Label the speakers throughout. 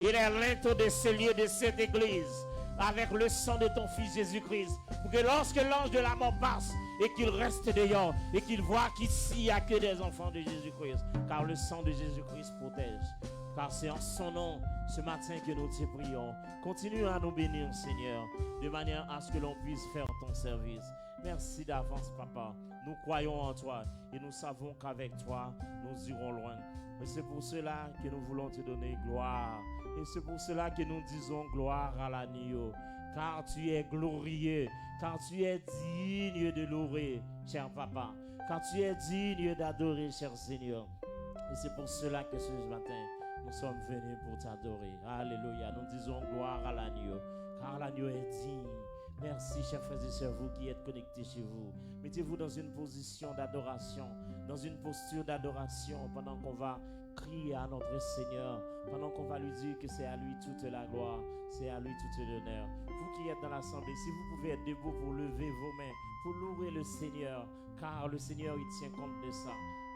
Speaker 1: Il est linteau de ce lieu de cette église avec le sang de ton fils Jésus-Christ. Pour que lorsque l'ange de la mort passe et qu'il reste dehors et qu'il voit qu'ici il n'y a que des enfants de Jésus-Christ. Car le sang de Jésus-Christ protège. Car c'est en son nom ce matin que nous te prions. Continue à nous bénir, Seigneur, de manière à ce que l'on puisse faire ton service. Merci d'avance, Papa. Nous croyons en toi et nous savons qu'avec toi, nous irons loin. Et c'est pour cela que nous voulons te donner gloire. Et c'est pour cela que nous disons gloire à l'agneau. Car tu es glorieux, car tu es digne de louer, cher Papa. Car tu es digne d'adorer, cher Seigneur. Et c'est pour cela que ce matin, nous sommes venus pour t'adorer. Alléluia. Nous disons gloire à l'agneau, car l'agneau est digne. Merci, chers frères et sœurs, vous qui êtes connectés chez vous. Mettez-vous dans une position d'adoration, dans une posture d'adoration pendant qu'on va crier à notre Seigneur, pendant qu'on va lui dire que c'est à lui toute la gloire, c'est à lui toute l'honneur. Vous qui êtes dans l'assemblée, si vous pouvez être debout pour lever vos mains, pour louer le Seigneur, car le Seigneur, il tient compte de ça.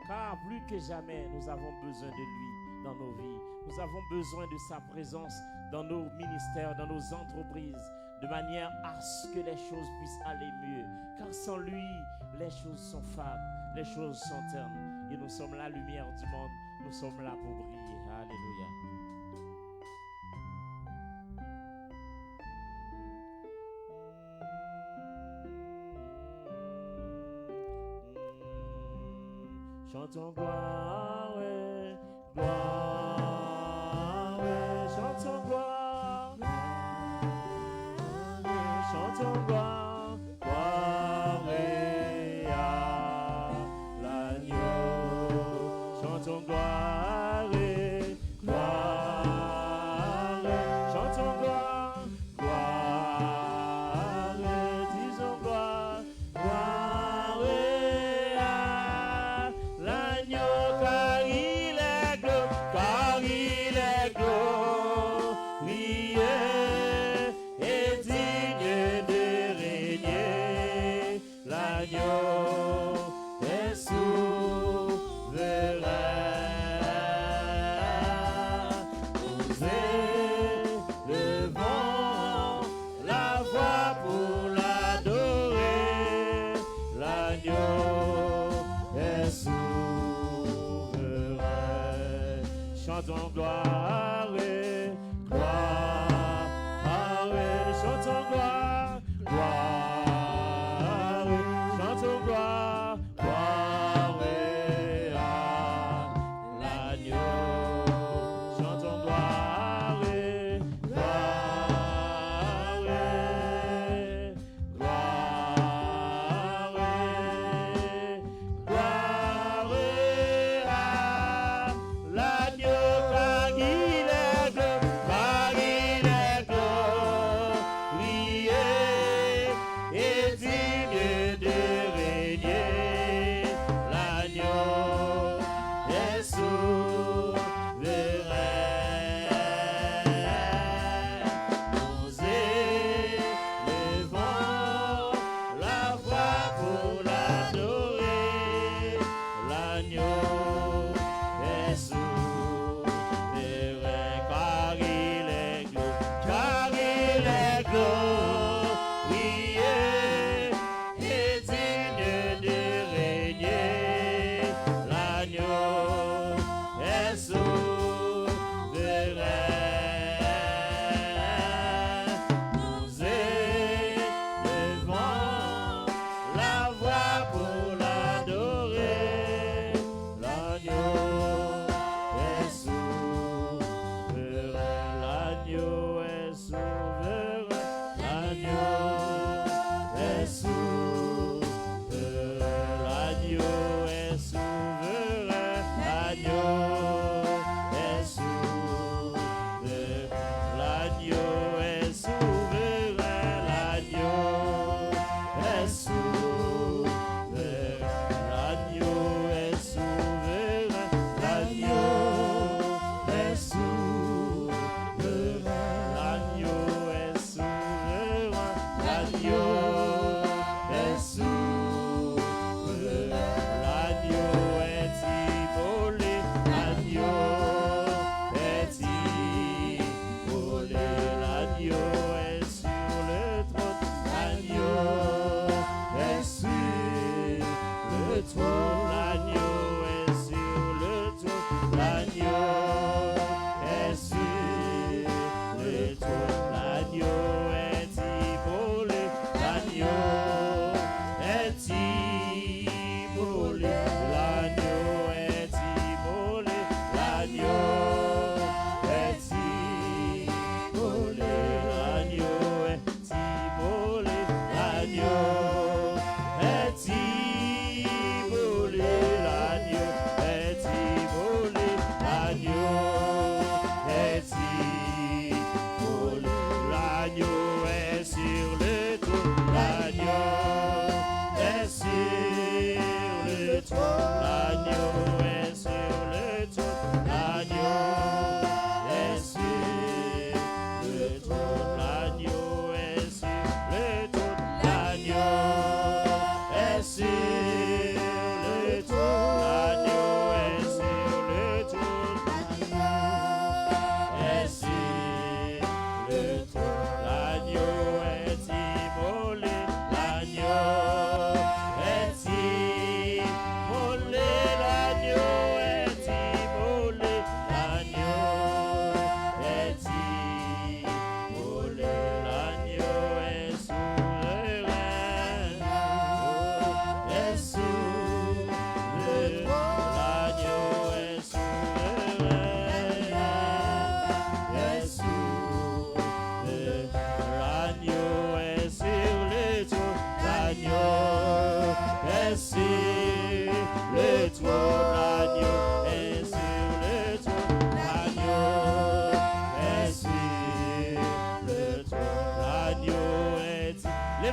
Speaker 1: Car plus que jamais, nous avons besoin de lui dans nos vies. Nous avons besoin de sa présence dans nos ministères, dans nos entreprises, de manière à ce que les choses puissent aller mieux. Car sans lui, les choses sont fades, les choses sont ternes. Et nous sommes la lumière du monde, nous sommes là pour briller. Alléluia. Chantons gloire, gloire, chantons gloire, chantons gloire, gloire à l'agneau. Chantons gloire, gloire, chantons gloire, gloire, disons gloire, gloire à l'agneau, car il est glorieux et digne de régner. L'agneau est souverain. Osez le vent, la voix pour l'adorer. L'agneau est souverain. Chantons gloire, gloire, chantons gloire, gloire, chantons gloire, gloire à l'agneau. Chantons gloire, gloire, gloire, gloire à l'agneau, car il est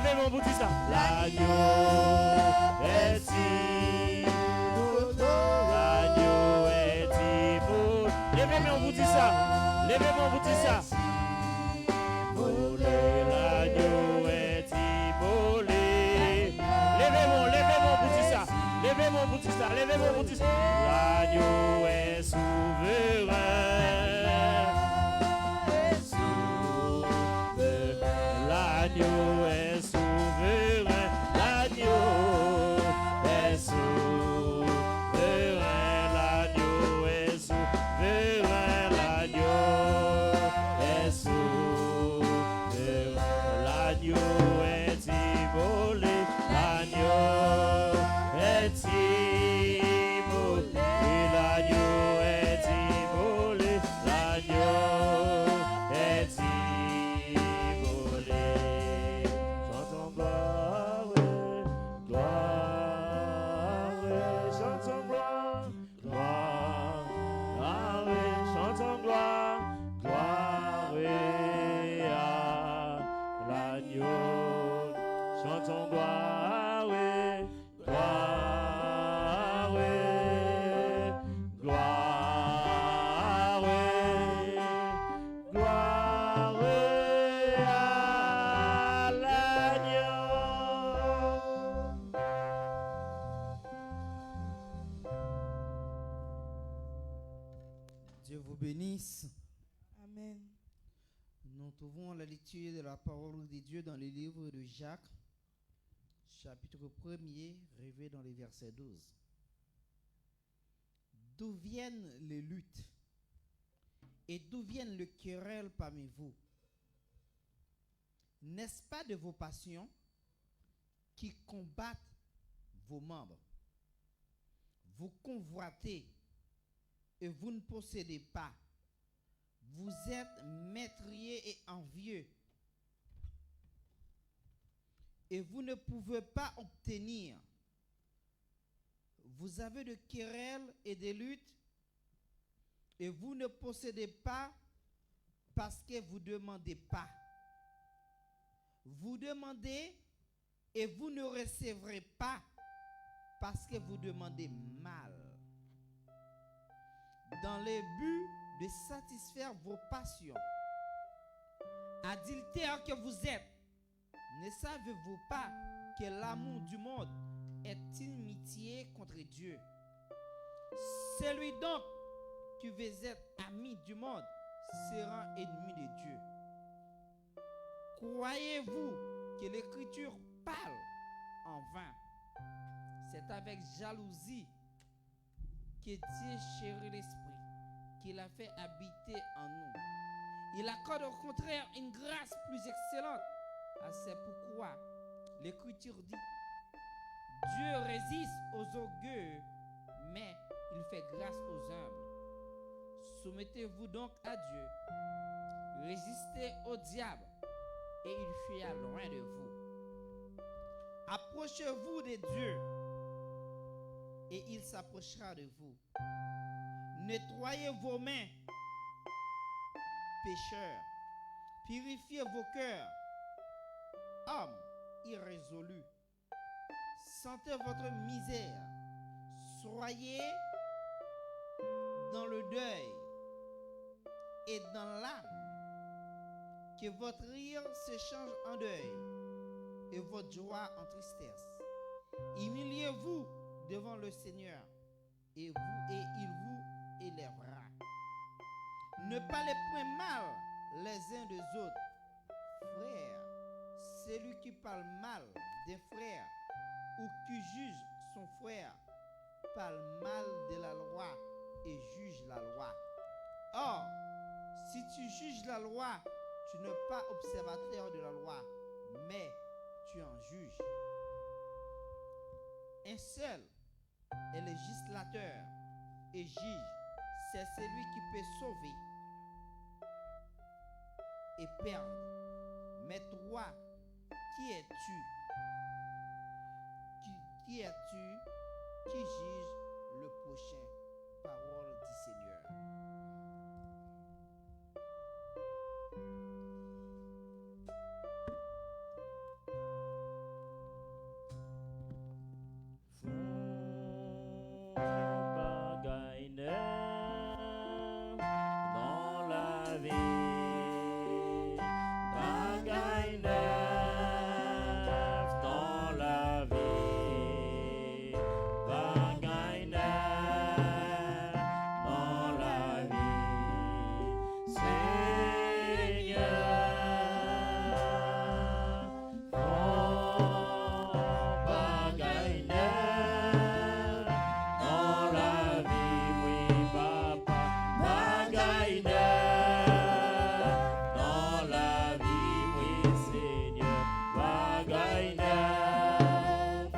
Speaker 1: Levez-moi pour dire ça. L'agneau est immortel. L'agneau est immortel. Levez-moi pour dire ça. Levez-moi pour dire ça. L'agneau est immolé. Levez-moi pour dire ça. Levez-moi pour dire ça. Levez-moi pour dire ça. L'agneau est souverain. L'agneau est souverain. L'agneau est souverain. L'agneau est souverain. L'agneau est souverain. L'agneau est immolé. L'agneau est immolé. L'agneau est immolé. L'agneau est immolé. Chantons gloire, gloire, chantons gloire, gloire, chantons gloire, gloire à l'agneau. Chantons gloire, gloire, gloire, gloire à l'agneau.
Speaker 2: Dieu vous bénisse.
Speaker 3: Amen.
Speaker 2: Nous trouvons la lecture de la parole de Dieu dans le livre de Jacques, chapitre 1er, rêvé dans les versets 12. D'où viennent les luttes et d'où viennent les querelles parmi vous? N'est-ce pas de vos passions qui combattent vos membres? Vous convoitez et vous ne possédez pas. Vous êtes meurtriers et envieux. Et vous ne pouvez pas obtenir. Vous avez de querelles et des luttes. Et vous ne possédez pas parce que vous ne demandez pas. Vous demandez et vous ne recevrez pas parce que vous demandez mal. Dans le but de satisfaire vos passions. Adultères que vous êtes, ne savez-vous pas que l'amour du monde est inimitié contre Dieu? Celui donc qui veut être ami du monde sera ennemi de Dieu. Croyez-vous que l'Écriture parle en vain? C'est avec jalousie que Dieu chérit l'esprit, qu'il a fait habiter en nous. Il accorde au contraire une grâce plus excellente. C'est pourquoi l'Écriture dit: Dieu résiste aux orgueilleux, mais il fait grâce aux humbles. Soumettez-vous donc à Dieu. Résistez au diable et il fuira loin de vous. Approchez-vous de Dieu et il s'approchera de vous. Nettoyez vos mains, pécheurs. Purifiez vos cœurs, hommes irrésolus. Sentez votre misère. Soyez dans le deuil et dans l'âme. Que votre rire se change en deuil et votre joie en tristesse. Humiliez-vous devant le Seigneur et il vous élèvera. Ne parlez point mal les uns des autres. Frère, celui qui parle mal des frères ou qui juge son frère parle mal de la loi et juge la loi. Or, si tu juges la loi, tu n'es pas observateur de la loi, mais tu en juges. Un seul est législateur et juge, c'est celui qui peut sauver et perdre. Mais toi, qui es-tu? Qui es-tu qui juge le prochain? Parole du Seigneur.
Speaker 1: vie. Bagaille neuf dans la vie. Bagaille neuf dans la vie. Seigneur, bagaille neuf dans la vie, oui papa, bagaille neuf dans la vie, oui Seigneur, bagaille neuf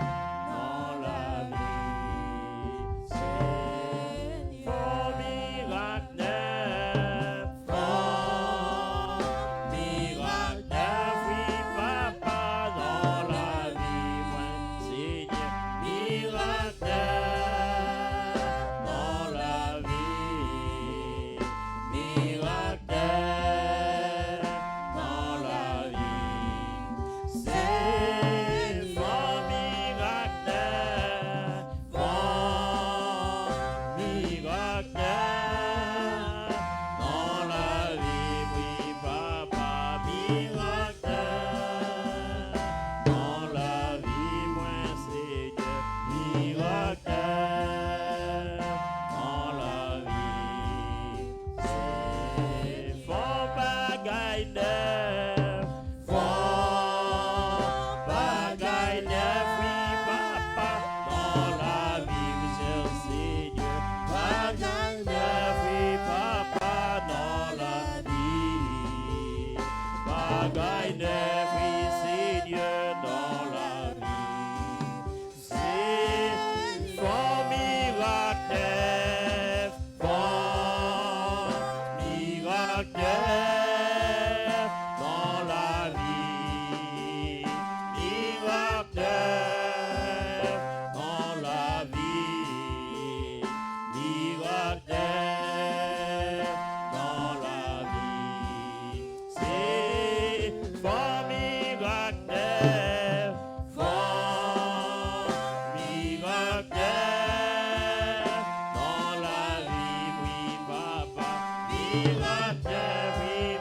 Speaker 1: dans la vie, Seigneur, fort miracle neuf, fort miracle neuf, oui papa, dans la vie, moi Seigneur, miracle neuf dans la vie, miracle neuf dans la vie, c'est fort miracle neuf, fort miracle neuf dans la vie, oui papa, miracle neuf dans la vie, moi Seigneur, miracle dans la vie, c'est fort bagaille neuf, fort bagaille neuf, oui papa, dans la vie, cher Seigneur, bagaille neuf, oui papa, dans la vie, bagaille neuf, oui Seigneur, dans la vie, c'est fort miracle neuf, fort miracle neuf dans la vie, miracle neuf dans la vie, miracle neuf dans la vie, c'est fort miracle neuf, fort miracle neuf dans la vie, oui papa, miracle neuf, oui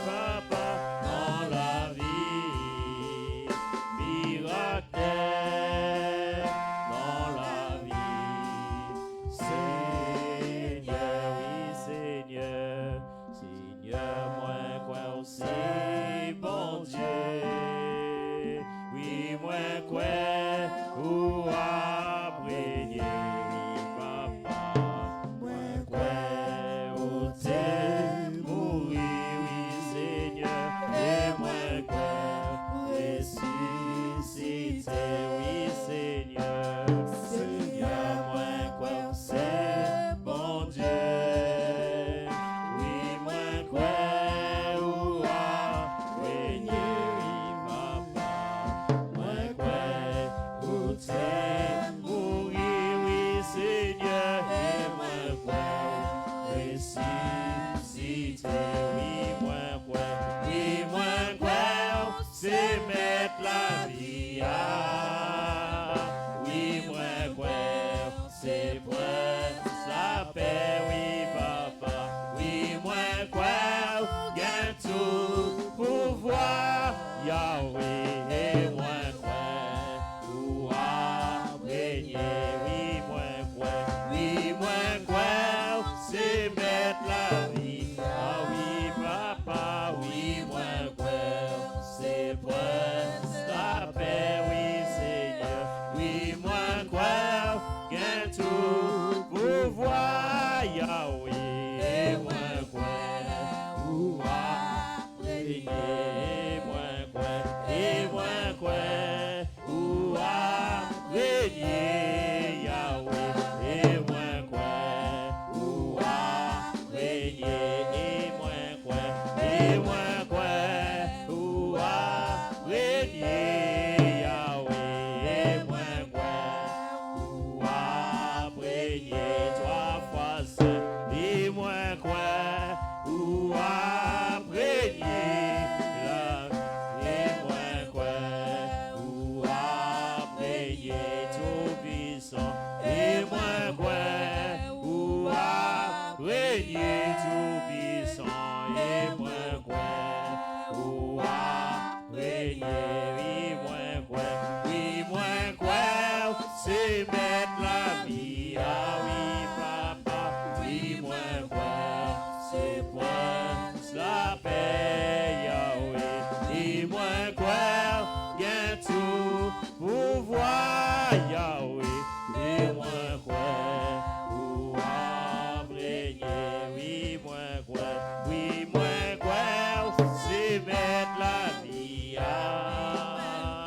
Speaker 1: c'est mettre la vie à.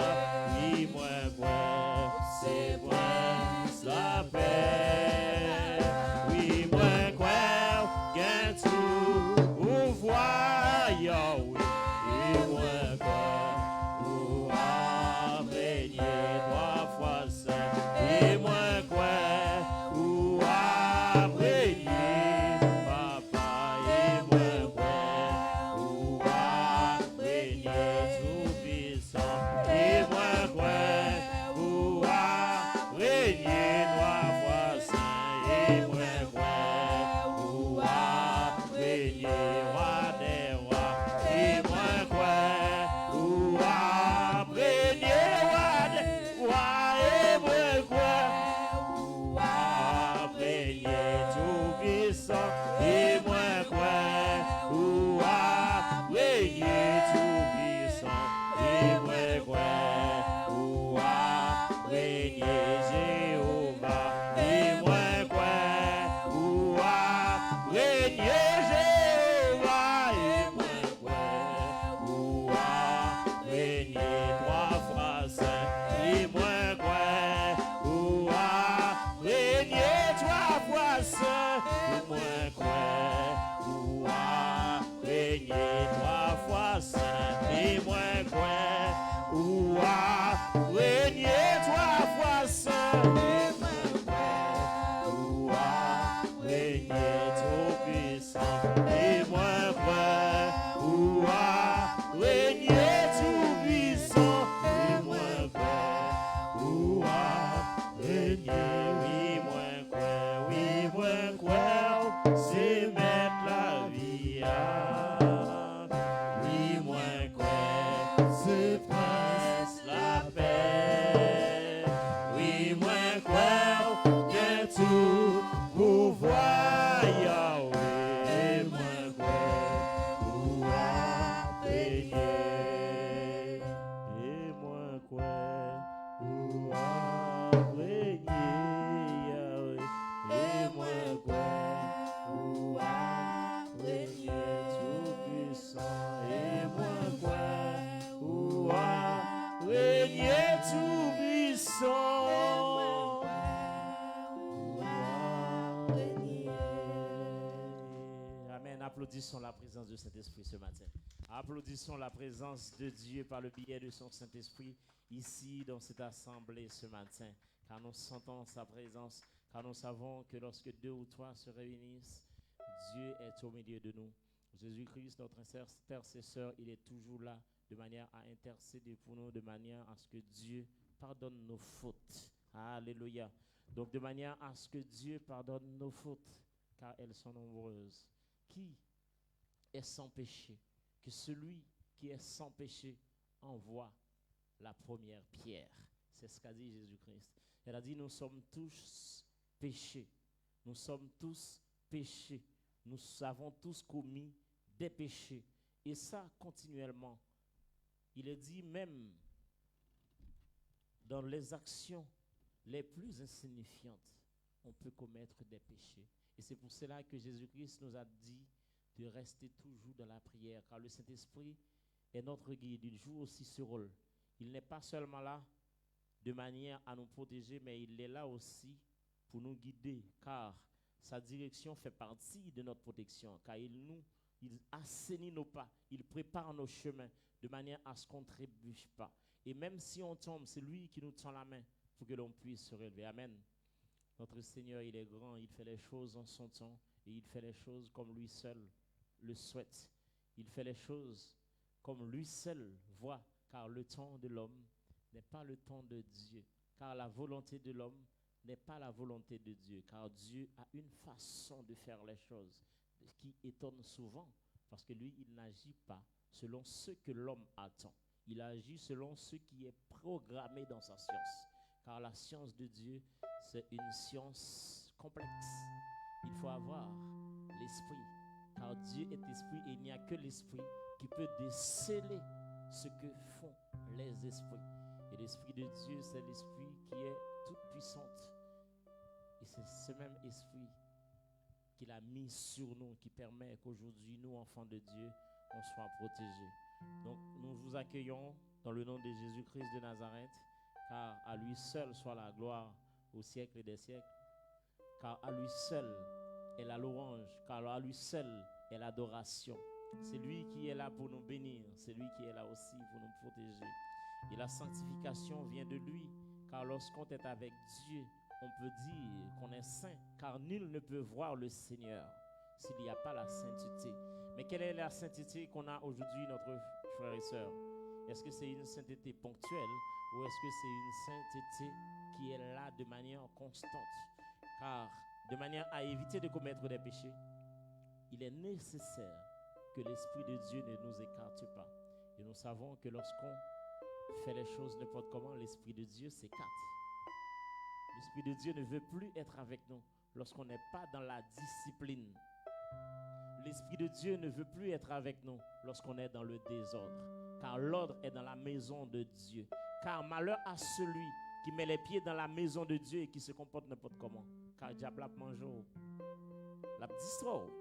Speaker 1: Oui, moi, quoi, c'est moi, la paix. Oui, moi, quoi, qu'un tout, ou voyons, oui. Et moi, quoi, ou a régné 3 fois saint. Et moi, quoi, ou a régné, papa. Et moi, quoi, ou a régné tout puissant. Et moi, quoi, ou a régné 3 fois saint. Et moi, quoi, ou a régné roi des rois. Et moi, quoi, ou a régné roi des rois. Et moi, quoi, ou a régné tout puissant. Et moi, quoi, ou a régné tout puissant. Et moi, quoi, ou a régné Jéhovah. Et moi, quoi, ou a régné Jéhovah. Et moi, quoi, ou a régné 3 fois saint. Et moi, quoi, ou a régné 3 fois saint. Et moi, quoi, ou a régné 3 fois saint. Et moi, quoi, ou a régné 3 fois saint. Et moi, quoi, ou a régné tout puissant. Et moi, quoi, ou a régné tout puissant. Et moi, quoi, ou a régné, oui, moi, quoi, c'est mettre la vie à. Oui, moi, quoi, c'est prince la paix. Oui, moi, quoi, que tout pouvoir Yahweh. Moi, quoi, pouvoir régner. Et moi, quoi, pouvoir régner Yahweh. Et moi, quoi, pouvoir régner tout puissant. Et moi, quoi, pouvoir régner tout puissant. Amen. Applaudissons la présence de Saint-Esprit ce matin. Applaudissons la présence de Dieu par le biais de son Saint-Esprit ici dans cette assemblée ce matin. Car nous sentons sa présence, car nous savons que lorsque 2 ou 3 se réunissent, Dieu est au milieu de nous. Jésus-Christ, notre intercesseur, il est toujours là de manière à intercéder pour nous, de manière à ce que Dieu pardonne nos fautes. Alléluia. Donc de manière à ce que Dieu pardonne nos fautes, car elles sont nombreuses. Qui est sans péché? Que celui qui est sans péché envoie la première pierre. C'est ce qu'a dit Jésus-Christ. Elle a dit, nous sommes tous péchés. Nous sommes tous péchés. Nous avons tous commis des péchés. Et ça, continuellement. Il est dit même dans les actions les plus insignifiantes, on peut commettre des péchés. Et c'est pour cela que Jésus-Christ nous a dit de rester toujours dans la prière, car le Saint-Esprit est notre guide. Il joue aussi ce rôle. Il n'est pas seulement là de manière à nous protéger, mais il est là aussi pour nous guider, car sa direction fait partie de notre protection, car il assainit nos pas, il prépare nos chemins de manière à ce qu'on ne trébuche pas. Et même si on tombe, c'est lui qui nous tend la main pour que l'on puisse se relever. Amen. Notre Seigneur, il est grand, il fait les choses en son temps et il fait les choses comme lui seul le souhaite. Il fait les choses comme lui seul voit, car le temps de l'homme n'est pas le temps de Dieu, car la volonté de l'homme n'est pas la volonté de Dieu, car Dieu a une façon de faire les choses qui étonne souvent, parce que lui, il n'agit pas selon ce que l'homme attend. Il agit selon ce qui est programmé dans sa science. Car la science de Dieu, c'est une science complexe. Il faut avoir l'esprit. Car Dieu est esprit et il n'y a que l'esprit qui peut déceler ce que font les esprits. Et l'esprit de Dieu, c'est l'esprit qui est toute puissante. Et c'est ce même esprit qu'il a mis sur nous, qui permet qu'aujourd'hui, nous, enfants de Dieu, on soit protégés. Donc nous vous accueillons dans le nom de Jésus-Christ de Nazareth, car à lui seul soit la gloire au siècle des siècles, car à lui seul est la louange, car à lui seul est l'adoration. C'est lui qui est là pour nous bénir, c'est lui qui est là aussi pour nous protéger. Et la sanctification vient de lui, car lorsqu'on est avec Dieu, on peut dire qu'on est saint, car nul ne peut voir le Seigneur s'il n'y a pas la sainteté. Mais quelle est la sainteté qu'on a aujourd'hui, notre frère et sœur? Est-ce que c'est une sainteté ponctuelle ou est-ce que c'est une sainteté qui est là de manière constante? Car de manière à éviter de commettre des péchés, il est nécessaire que l'Esprit de Dieu ne nous écarte pas. Et nous savons que lorsqu'on fait les choses n'importe comment, l'Esprit de Dieu s'écarte. L'Esprit de Dieu ne veut plus être avec nous lorsqu'on n'est pas dans la discipline. L'Esprit de Dieu ne veut plus être avec nous lorsqu'on est dans le désordre. Car l'ordre est dans la maison de Dieu. Car malheur à celui qui met les pieds dans la maison de Dieu et qui se comporte n'importe comment. Car diable a mangé, la distro,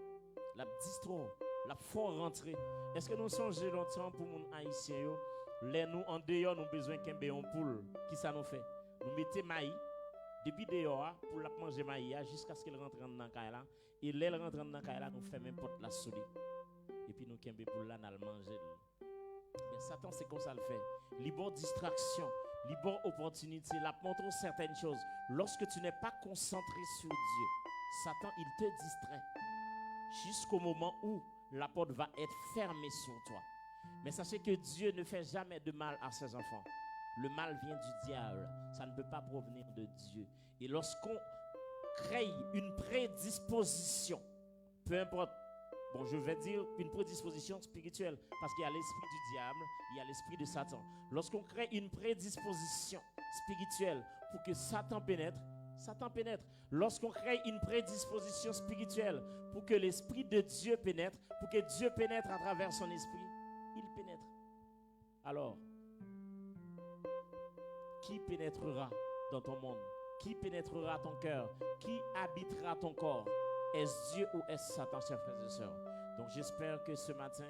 Speaker 1: la fort rentrée. Est-ce que nous songeons longtemps pour les Haïtiens? Les nous en dehors, nous besoin qu'un béon poule. Qui ça nous fait? Nous mettons maïs depuis dehors pour la manger maïs jusqu'à ce qu'elle rentre dans la caille là. Et elle rentre dans la caille là, nous faisons même pas la souris. Et puis nous qu'un pour là, nous le manger. Mais Satan, c'est comme ça le fait. Libre distraction, libre opportunité, la montre certaines choses. Lorsque tu n'es pas concentré sur Dieu, Satan, il te distrait. Jusqu'au moment où la porte va être fermée sur toi. Mais sachez que Dieu ne fait jamais de mal à ses enfants. Le mal vient du diable. Ça ne peut pas provenir de Dieu. Et lorsqu'on crée une prédisposition, peu importe, bon, je vais dire une prédisposition spirituelle, parce qu'il y a l'esprit du diable, il y a l'esprit de Satan. Lorsqu'on crée une prédisposition spirituelle pour que Satan pénètre, Satan pénètre. Lorsqu'on crée une prédisposition spirituelle pour que l'Esprit de Dieu pénètre, pour que Dieu pénètre à travers son esprit, il pénètre. Alors, qui pénétrera dans ton monde? Qui pénétrera ton cœur? Qui habitera ton corps? Est-ce Dieu ou est-ce Satan, chers frères et sœurs? Donc j'espère que ce matin,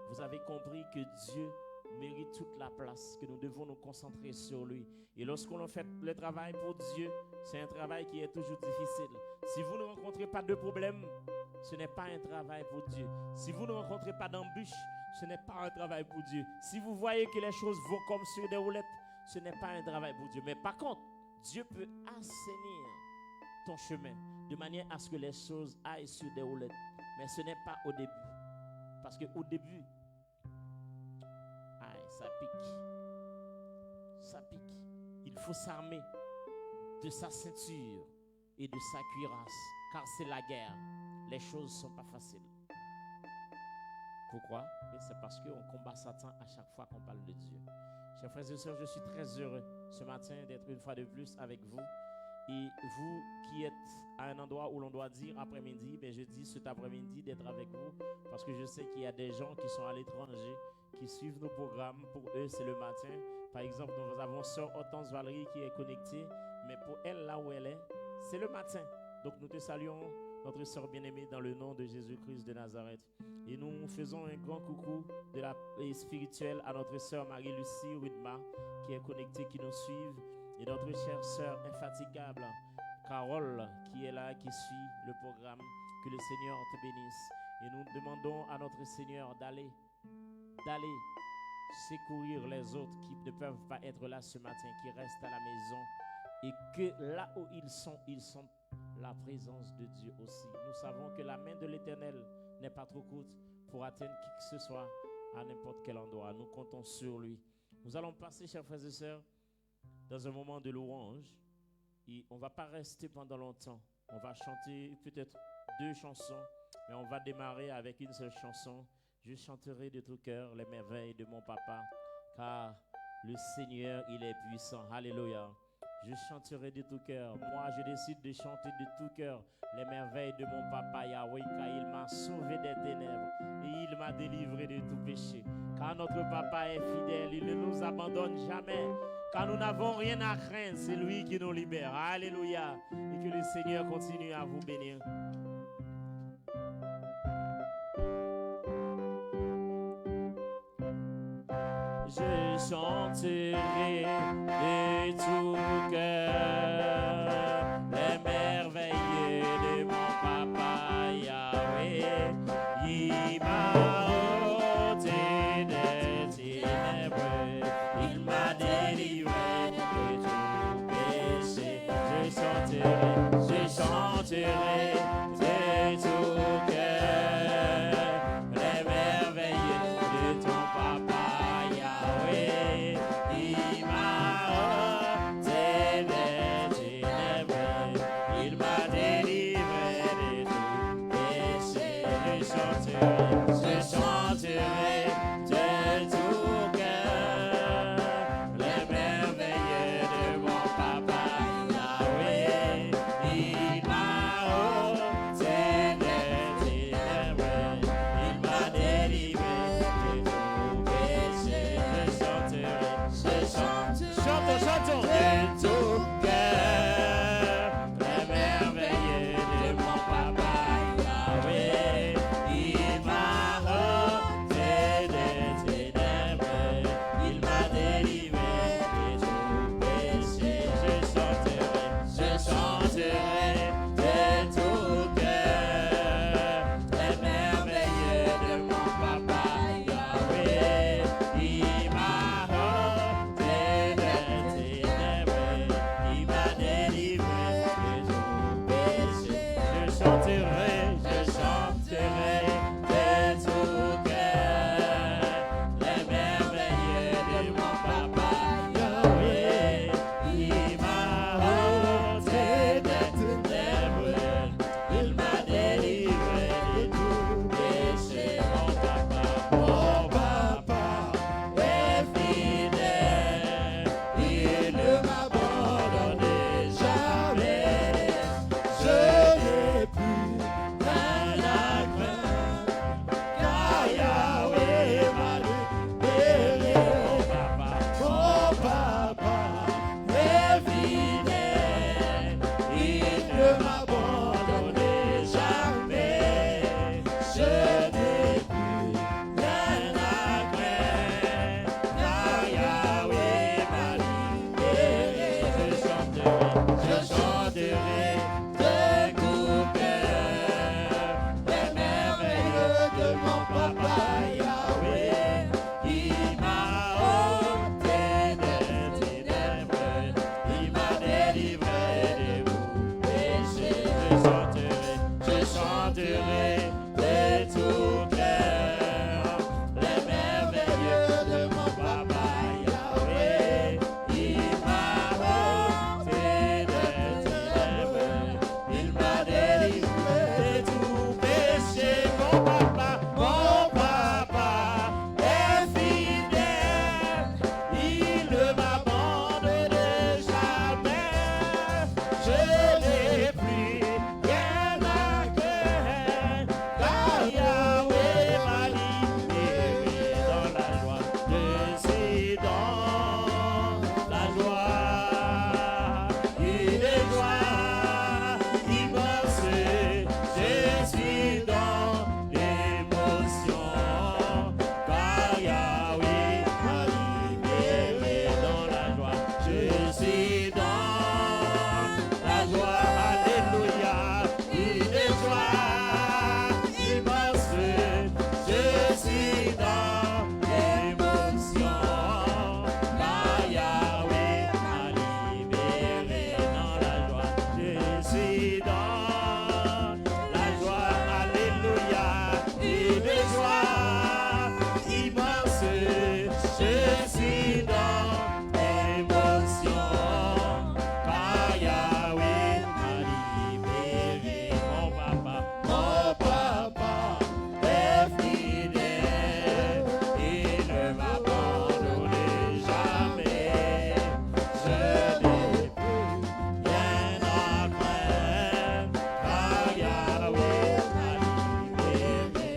Speaker 1: vous avez compris que Dieu mérite toute la place, que nous devons nous concentrer sur lui. Et lorsqu'on fait le travail pour Dieu, c'est un travail qui est toujours difficile. Si vous ne rencontrez pas de problème, ce n'est pas un travail pour Dieu. Si vous ne rencontrez pas d'embûches, ce n'est pas un travail pour Dieu. Si vous voyez que les choses vont comme sur des roulettes, ce n'est pas un travail pour Dieu. Mais par contre, Dieu peut assainir ton chemin de manière à ce que les choses aillent sur des roulettes. Mais ce n'est pas au début. Parce qu'au début, ça pique. Ça pique. Il faut s'armer de sa ceinture et de sa cuirasse. Car c'est la guerre. Les choses ne sont pas faciles. Pourquoi? Et c'est parce qu'on combat Satan à chaque fois qu'on parle de Dieu. Chers frères et sœurs, je suis très heureux ce matin d'être une fois de plus avec vous. Et vous qui êtes à un endroit où l'on doit dire après-midi, ben je dis cet après-midi d'être avec vous parce que je sais qu'il y a des gens qui sont à l'étranger, qui suivent nos programmes. Pour eux, c'est le matin. Par exemple, nous avons sœur Hortense Valérie qui est connectée, mais pour elle, là où elle est, c'est le matin. Donc nous te saluons, notre sœur bien-aimée, dans le nom de Jésus-Christ de Nazareth. Et nous faisons un grand coucou de la spirituelle à notre sœur Marie-Lucie Rudma qui est connectée, qui nous suit. Et notre chère sœur infatigable, Carole, qui est là, qui suit le programme. Que le Seigneur te bénisse. Et nous demandons à notre Seigneur d'aller secourir les autres qui ne peuvent pas être là ce matin, qui restent à la maison. Et que là où ils sont la présence de Dieu aussi. Nous savons que la main de l'Éternel n'est pas trop courte pour atteindre qui que ce soit à n'importe quel endroit. Nous comptons sur lui. Nous allons passer, chers frères et sœurs, dans un moment de louange. Et on ne va pas rester pendant longtemps. On va chanter peut-être 2 chansons, mais on va démarrer avec une seule chanson. Je chanterai de tout cœur les merveilles de mon papa, car le Seigneur, il est puissant. Alléluia. Je chanterai de tout cœur. Moi, je décide de chanter de tout cœur les merveilles de mon papa Yahweh, car il m'a sauvé des ténèbres et il m'a délivré de tout péché. Car notre papa est fidèle, il ne nous abandonne jamais. Car nous n'avons rien à craindre, c'est lui qui nous libère. Alléluia. Et que le Seigneur continue à vous bénir. Je chanterai de tout cœur les merveilles de mon papa Yahweh. Il m'a ôté des ténèbres, il m'a délivré de tout péché. Je chanterai de tout cœur les merveilles de ton papa Yahweh. Il m'a ôté des ténèbres, il m'a délivré de tout péché. Je chanterai de tout cœur les merveilles de mon papa Yahweh. Il m'a ôté des ténèbres, il m'a délivré de tout péché. Chantons de tout cœur les merveilles de mon papa Yahweh. Il m'a ôté des ténèbres, il m'a délivré de tout péché. Je chanterai de tout cœur les merveilles de mon papa Yahweh. Il m'a ôté des ténèbres, il m'a délivré de tout péché. Je chanterai de tout cœur les merveilles de mon papa Yahweh. Il m'a ôté des ténèbres, il m'a délivré de tout péché. Mon papa est fidèle, il ne m'abandonne jamais. Je n'ai plus rien à craindre, car Yahweh m'a libéré. Mon papa est fidèle, il ne m'abandonne jamais. Je n'ai plus rien à craindre, car Yahweh m'a libéré. Je chanterai de tout cœur les merveilles de mon papa Yahweh. Il m'a ôté des ténèbres, il m'a délivré de tout péché. Je chanterai de tout cœur les merveilles de mon papa Yahweh. Il m'a ôté des ténèbres, il m'a délivré de tout péché. Mon papa est fidèle, il ne m'abandonne jamais. Je n'ai plus rien à craindre, car Yahweh m'a libéré dans la joie. Je suis dans la joie, une joie immense. Je suis dans l'émotion, car Yahweh m'a libéré dans la joie. Je suis dans la joie, alléluia, une joie immense. Je suis dans l'émotion, car Yahweh m'a libéré dans la joie. Je suis dans la joie, alléluia, une joie immense. Je suis dans l'émotion, car Yahweh m'a libéré. Mon papa est fidèle, il ne m'abandonne jamais. Je n'ai plus rien à craindre, car Yahweh m'a libéré.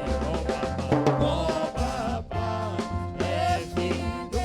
Speaker 1: Mon papa est fidèle.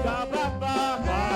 Speaker 1: Papa,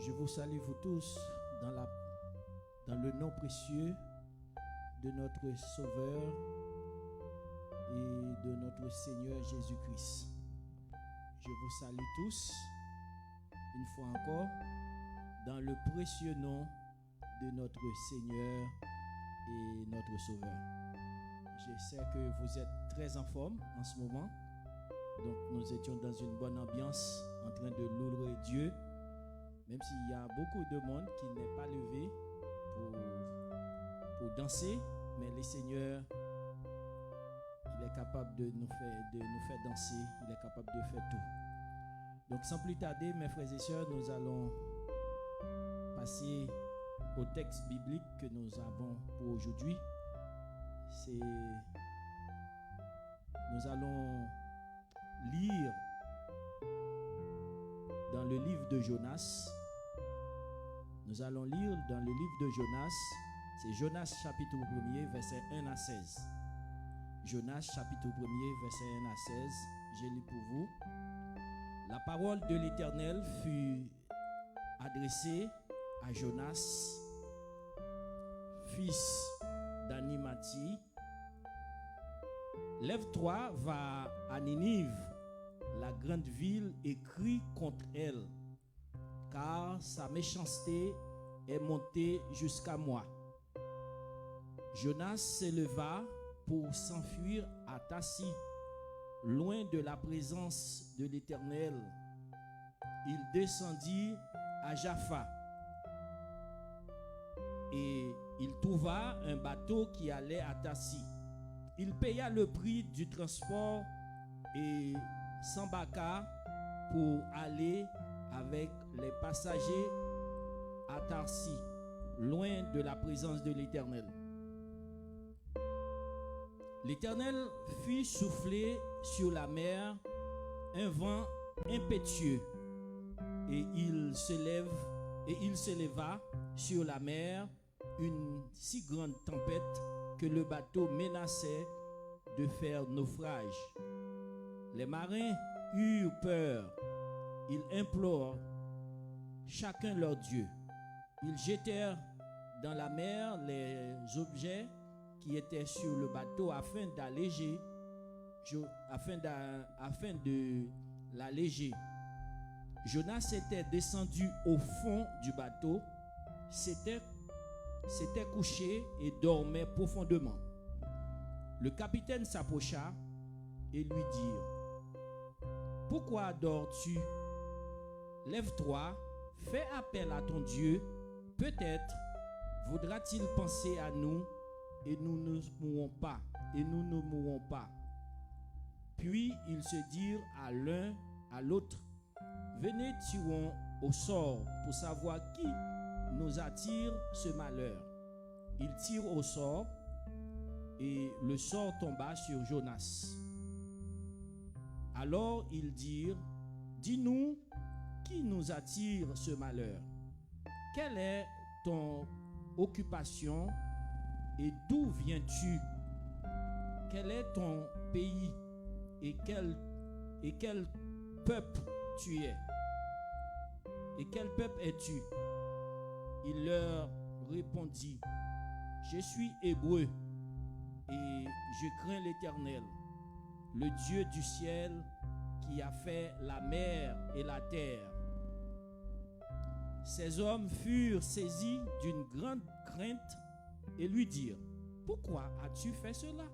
Speaker 2: Je vous salue vous tous dans le nom précieux de notre Sauveur et de notre Seigneur Jésus-Christ. Je vous salue tous, une fois encore, dans le précieux nom de notre Seigneur et notre Sauveur. Je sais que vous êtes très en forme en ce moment. Donc nous étions dans une bonne ambiance en train de louer Dieu. Même s'il y a beaucoup de monde qui n'est pas levé pour danser, mais le Seigneur, il est capable de nous faire danser, il est capable de faire tout. Donc sans plus tarder, mes frères et sœurs, nous allons passer au texte biblique que nous avons pour aujourd'hui. Nous allons lire dans le livre de Jonas. Nous allons lire dans le livre de Jonas. C'est Jonas chapitre 1er, verset 1 à 16. Jonas chapitre 1er, verset 1 à 16. Je lis pour vous. La parole de l'Éternel fut adressée à Jonas, fils d'Animati. Lève-toi, va à Ninive, la grande ville, et crie contre elle, car sa méchanceté est montée jusqu'à moi. Jonas s'éleva pour s'enfuir à Tassi, loin de la présence de l'Éternel. Il descendit à Jaffa et il trouva un bateau qui allait à Tassi. Il paya le prix du transport et s'embarqua pour aller avec les passagers à Tarsis, loin de la présence de l'Éternel. L'Éternel fit souffler sur la mer un vent impétueux, et il s'éleva sur la mer une si grande tempête que le bateau menaçait de faire naufrage. Les marins eurent peur. Ils implorent chacun leur Dieu. Ils jetèrent dans la mer les objets qui étaient sur le bateau afin de l'alléger. Jonas était descendu au fond du bateau, s'était couché et dormait profondément. Le capitaine s'approcha et lui dit: Pourquoi dors-tu? Lève-toi, fais appel à ton Dieu. Peut-être voudra-t-il penser à nous et nous ne mourrons pas. Puis ils se dirent à l'un à l'autre: Venez, tirons au sort pour savoir qui nous attire ce malheur. Ils tirent au sort et le sort tomba sur Jonas. Alors ils dirent: Dis-nous, qui nous attire ce malheur? Quelle est ton occupation et d'où viens-tu? Quel est ton pays et quel peuple tu es? Et quel peuple es-tu? Il leur répondit: Je suis hébreu et je crains l'Éternel, le Dieu du ciel qui a fait la mer et la terre. Ces hommes furent saisis d'une grande crainte et lui dirent: Pourquoi as-tu fait cela?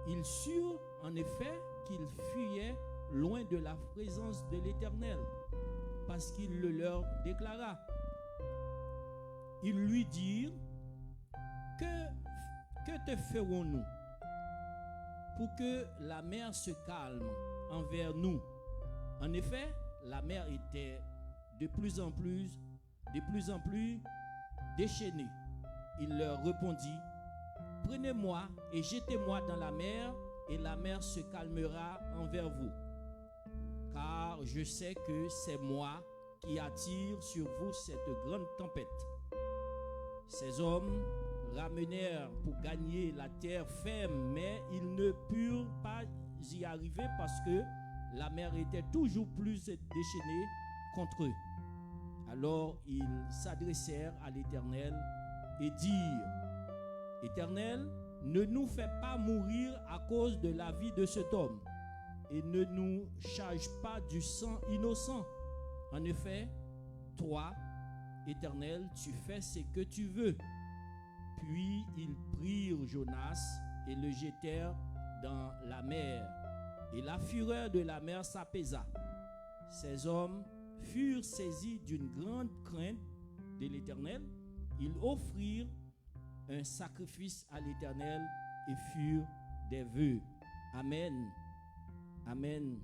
Speaker 2: Ils surent en effet qu'il fuyait loin de la présence de l'Éternel, parce qu'il le leur déclara. Ils lui dirent: Que te ferons-nous pour que la mer se calme envers nous? En effet, la mer était de plus en plus déchaînée. Il leur répondit: Prenez-moi et jetez-moi dans la mer, et la mer se calmera envers vous. Car je sais que c'est moi qui attire sur vous cette grande tempête. Ces hommes ramenèrent pour gagner la terre ferme, mais ils ne purent pas y arriver parce que la mer était toujours plus déchaînée contre eux.
Speaker 3: Alors ils s'adressèrent à l'Éternel et dirent: Éternel, ne nous fais pas mourir à cause de la vie de cet homme, et ne nous charge pas du sang innocent. En effet, toi, Éternel, tu fais ce que tu veux. Puis ils prirent Jonas et le jetèrent dans la mer. Et la fureur de la mer s'apaisa. Ces hommes furent saisis d'une grande crainte de l'Éternel. Ils offrirent un sacrifice à l'Éternel et furent des vœux. Amen. Amen.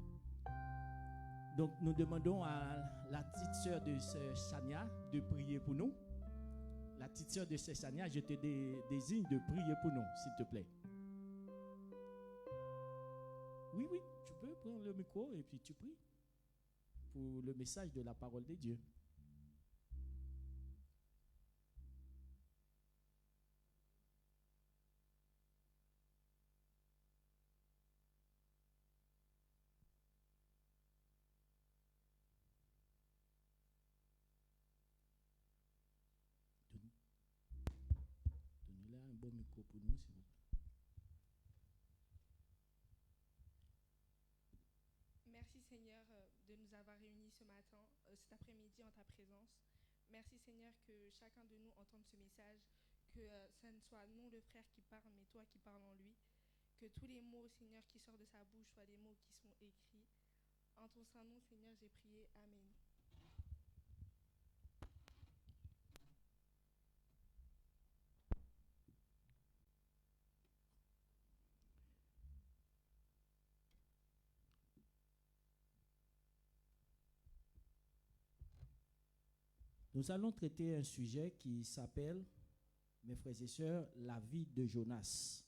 Speaker 3: Donc nous demandons à la petite sœur de Sœur Chania de prier pour nous. La petite sœur de Sœur Chania, je te désigne de prier pour nous, s'il te plaît. Oui, tu peux prendre le micro et puis tu pries pour le message de la parole de Dieu. Donnez-là un bon micro pour nous, s'il vous plaît.
Speaker 4: Merci Seigneur de nous avoir réunis ce matin, cet après-midi en ta présence. Merci Seigneur que chacun de nous entende ce message, que ce ne soit non le frère qui parle, mais toi qui parles en lui. Que tous les mots Seigneur qui sortent de sa bouche soient des mots qui sont écrits. En ton saint nom Seigneur, j'ai prié. Amen.
Speaker 3: Nous allons traiter un sujet qui s'appelle, mes frères et sœurs, la vie de Jonas.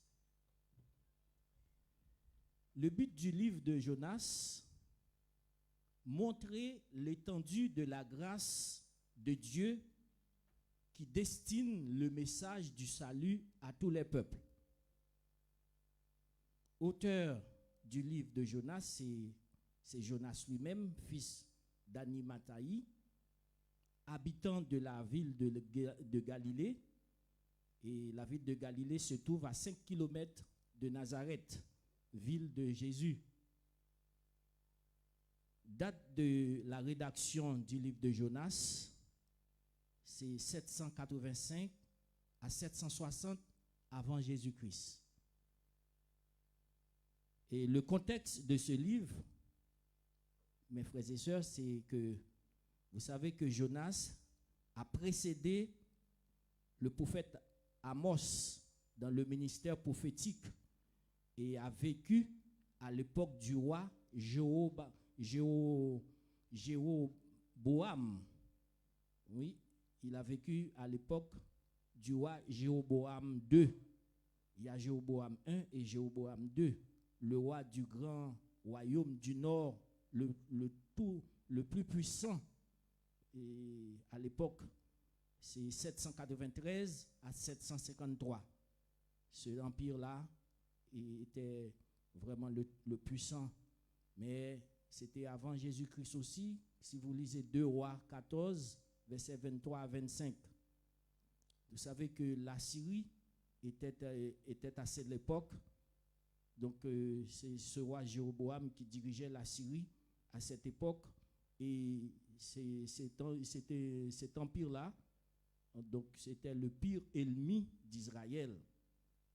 Speaker 3: Le but du livre de Jonas, montrer l'étendue de la grâce de Dieu qui destine le message du salut à tous les peuples. Auteur du livre de Jonas, c'est Jonas lui-même, fils d'Animatai, habitant de la ville de Galilée. Et la ville de Galilée se trouve à 5 km de Nazareth, ville de Jésus. Date de la rédaction du livre de Jonas, c'est 785 à 760 avant Jésus-Christ. Et le contexte de ce livre, mes frères et sœurs, c'est que vous savez que Jonas a précédé le prophète Amos dans le ministère prophétique et a vécu à l'époque du roi Jéroboam. Oui, il a vécu à l'époque du roi Jéroboam II. Il y a Jéroboam I et Jéroboam II, le roi du grand royaume du nord, le plus puissant. Et à l'époque, c'est 793 à 753. Ce empire-là était vraiment le puissant. Mais c'était avant Jésus-Christ aussi. Si vous lisez 2 Rois 14, versets 23 à 25. Vous savez que la Syrie était à cette époque. Donc c'est ce roi Jéroboam qui dirigeait la Syrie à cette époque. Et cet empire-là, donc c'était le pire ennemi d'Israël.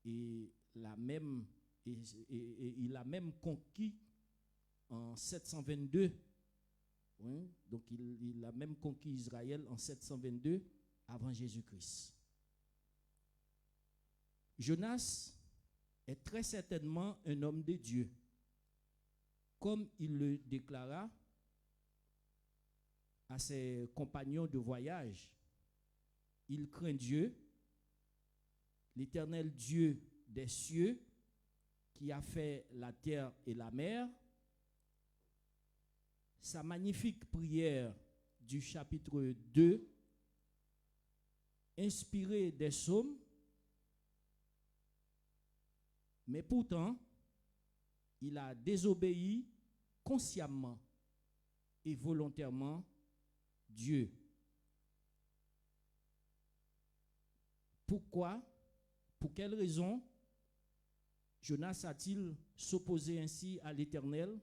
Speaker 3: Et il a même conquis en 722. Oui, donc il a même conquis Israël en 722 avant Jésus-Christ. Jonas est très certainement un homme de Dieu. Comme il le déclara à ses compagnons de voyage, il craint Dieu, l'Éternel Dieu des cieux, qui a fait la terre et la mer. Sa magnifique prière du chapitre 2, inspirée des psaumes, mais pourtant, il a désobéi consciemment et volontairement Dieu. Pourquoi, pour quelle raison Jonas a-t-il s'opposé ainsi à l'Éternel?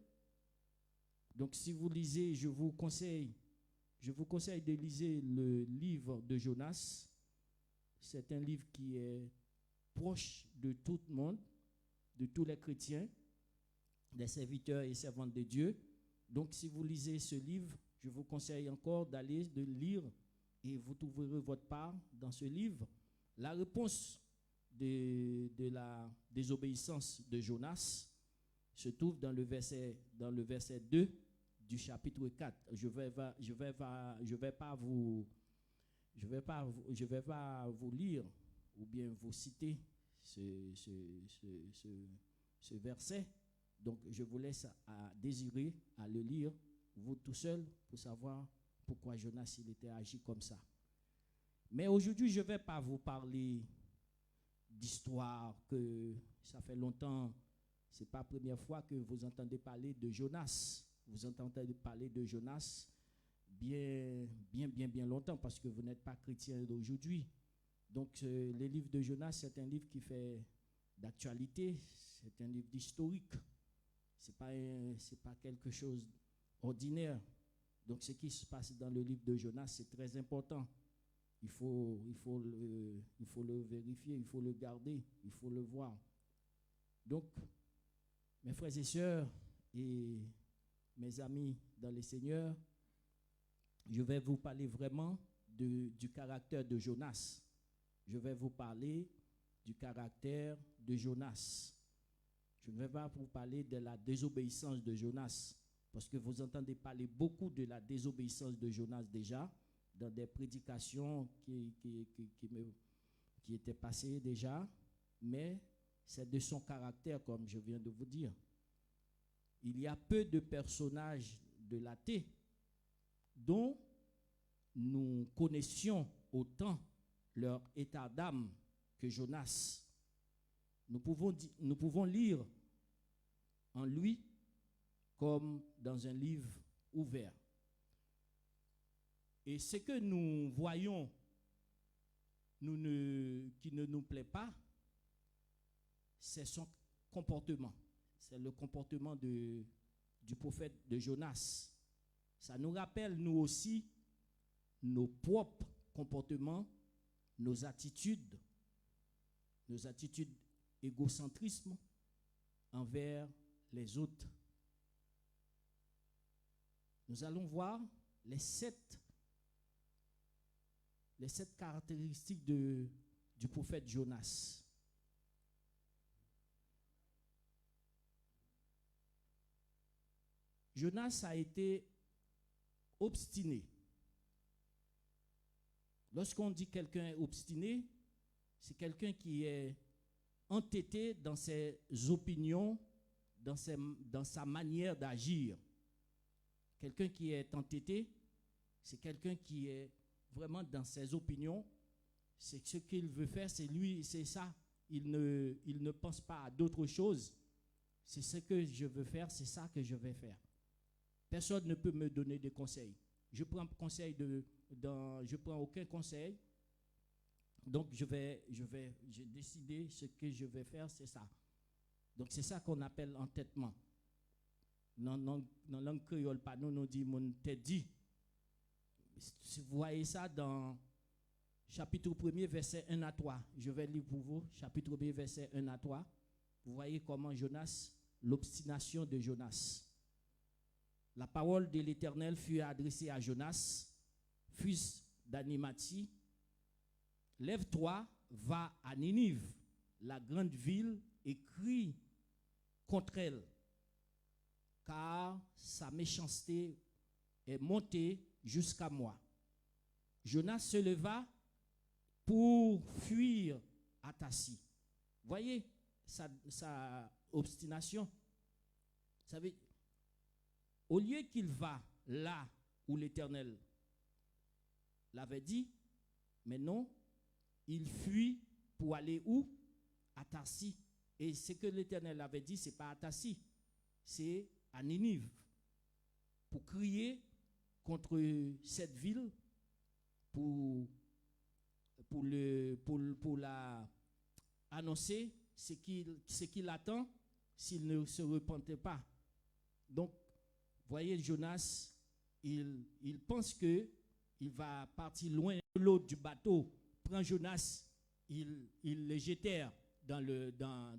Speaker 3: Donc si vous lisez, je vous conseille de lire le livre de Jonas. C'est un livre qui est proche de tout le monde, de tous les chrétiens, des serviteurs et servantes de Dieu. Donc si vous lisez ce livre, je vous conseille encore d'aller de lire et vous trouverez votre part dans ce livre. La réponse de la désobéissance de Jonas se trouve dans le verset 2 du chapitre 4. Je vais pas vous lire ou bien vous citer ce verset. Donc je vous laisse à désirer à le lire vous tout seul pour savoir pourquoi Jonas il était agi comme ça. Mais aujourd'hui, je ne vais pas vous parler d'histoire que ça fait longtemps. Ce n'est pas la première fois que vous entendez parler de Jonas. Vous entendez parler de Jonas bien longtemps parce que vous n'êtes pas chrétien d'aujourd'hui. Donc, le livre de Jonas, c'est un livre qui fait d'actualité. C'est un livre d'historique. Ce n'est pas quelque chose d'ordinaire. Donc, ce qui se passe dans le livre de Jonas, c'est très important. Il faut le vérifier, il faut le garder, il faut le voir. Donc, mes frères et sœurs et mes amis dans le Seigneur, je vais vous parler vraiment du caractère de Jonas. Je vais vous parler du caractère de Jonas. Je ne vais pas vous parler de la désobéissance de Jonas, parce que vous entendez parler beaucoup de la désobéissance de Jonas déjà, dans des prédications qui étaient passées déjà, mais c'est de son caractère, comme je viens de vous dire. Il y a peu de personnages de la thé dont nous connaissions autant leur état d'âme que Jonas. Nous pouvons lire en lui comme dans un livre ouvert. Et ce que nous voyons qui ne nous plaît pas, c'est son comportement. C'est le comportement du prophète de Jonas. Ça nous rappelle, nous aussi, nos propres comportements, nos attitudes égocentrisme envers les autres. Nous allons voir les sept caractéristiques du prophète Jonas. Jonas a été obstiné. Lorsqu'on dit quelqu'un est obstiné, c'est quelqu'un qui est entêté dans ses opinions, dans sa manière d'agir. Quelqu'un qui est entêté, c'est quelqu'un qui est vraiment dans ses opinions. C'est ce qu'il veut faire, c'est lui, c'est ça. Il ne pense pas à d'autres choses. C'est ce que je veux faire, c'est ça que je vais faire. Personne ne peut me donner des conseils. Je prends aucun conseil. Donc j'ai décidé ce que je vais faire, c'est ça. Donc c'est ça qu'on appelle entêtement. Dans la langue créole, pas nous dit mon tête dit. Si vous voyez ça dans chapitre 1er, verset 1 à 3. Je vais lire pour vous, chapitre 1er, verset 1 à 3. Vous voyez comment Jonas, l'obstination de Jonas. La parole de l'Éternel fut adressée à Jonas, fils d'Animathi. Lève-toi, va à Ninive, la grande ville, et crie contre elle, car sa méchanceté est montée jusqu'à moi. Jonas se leva pour fuir à Tassi. Voyez sa obstination. Vous savez, au lieu qu'il va là où l'Éternel l'avait dit, mais non, il fuit pour aller où? À Tassi. Et ce que l'Éternel avait dit, ce n'est pas à Tassi, c'est à Ninive. Pour crier contre cette ville, pour pour la annoncer ce qu'il attend s'il ne se repentait pas. Donc, voyez, Jonas, il pense que il va partir loin de l'eau du bateau. Prend Jonas, il le jetèrent dans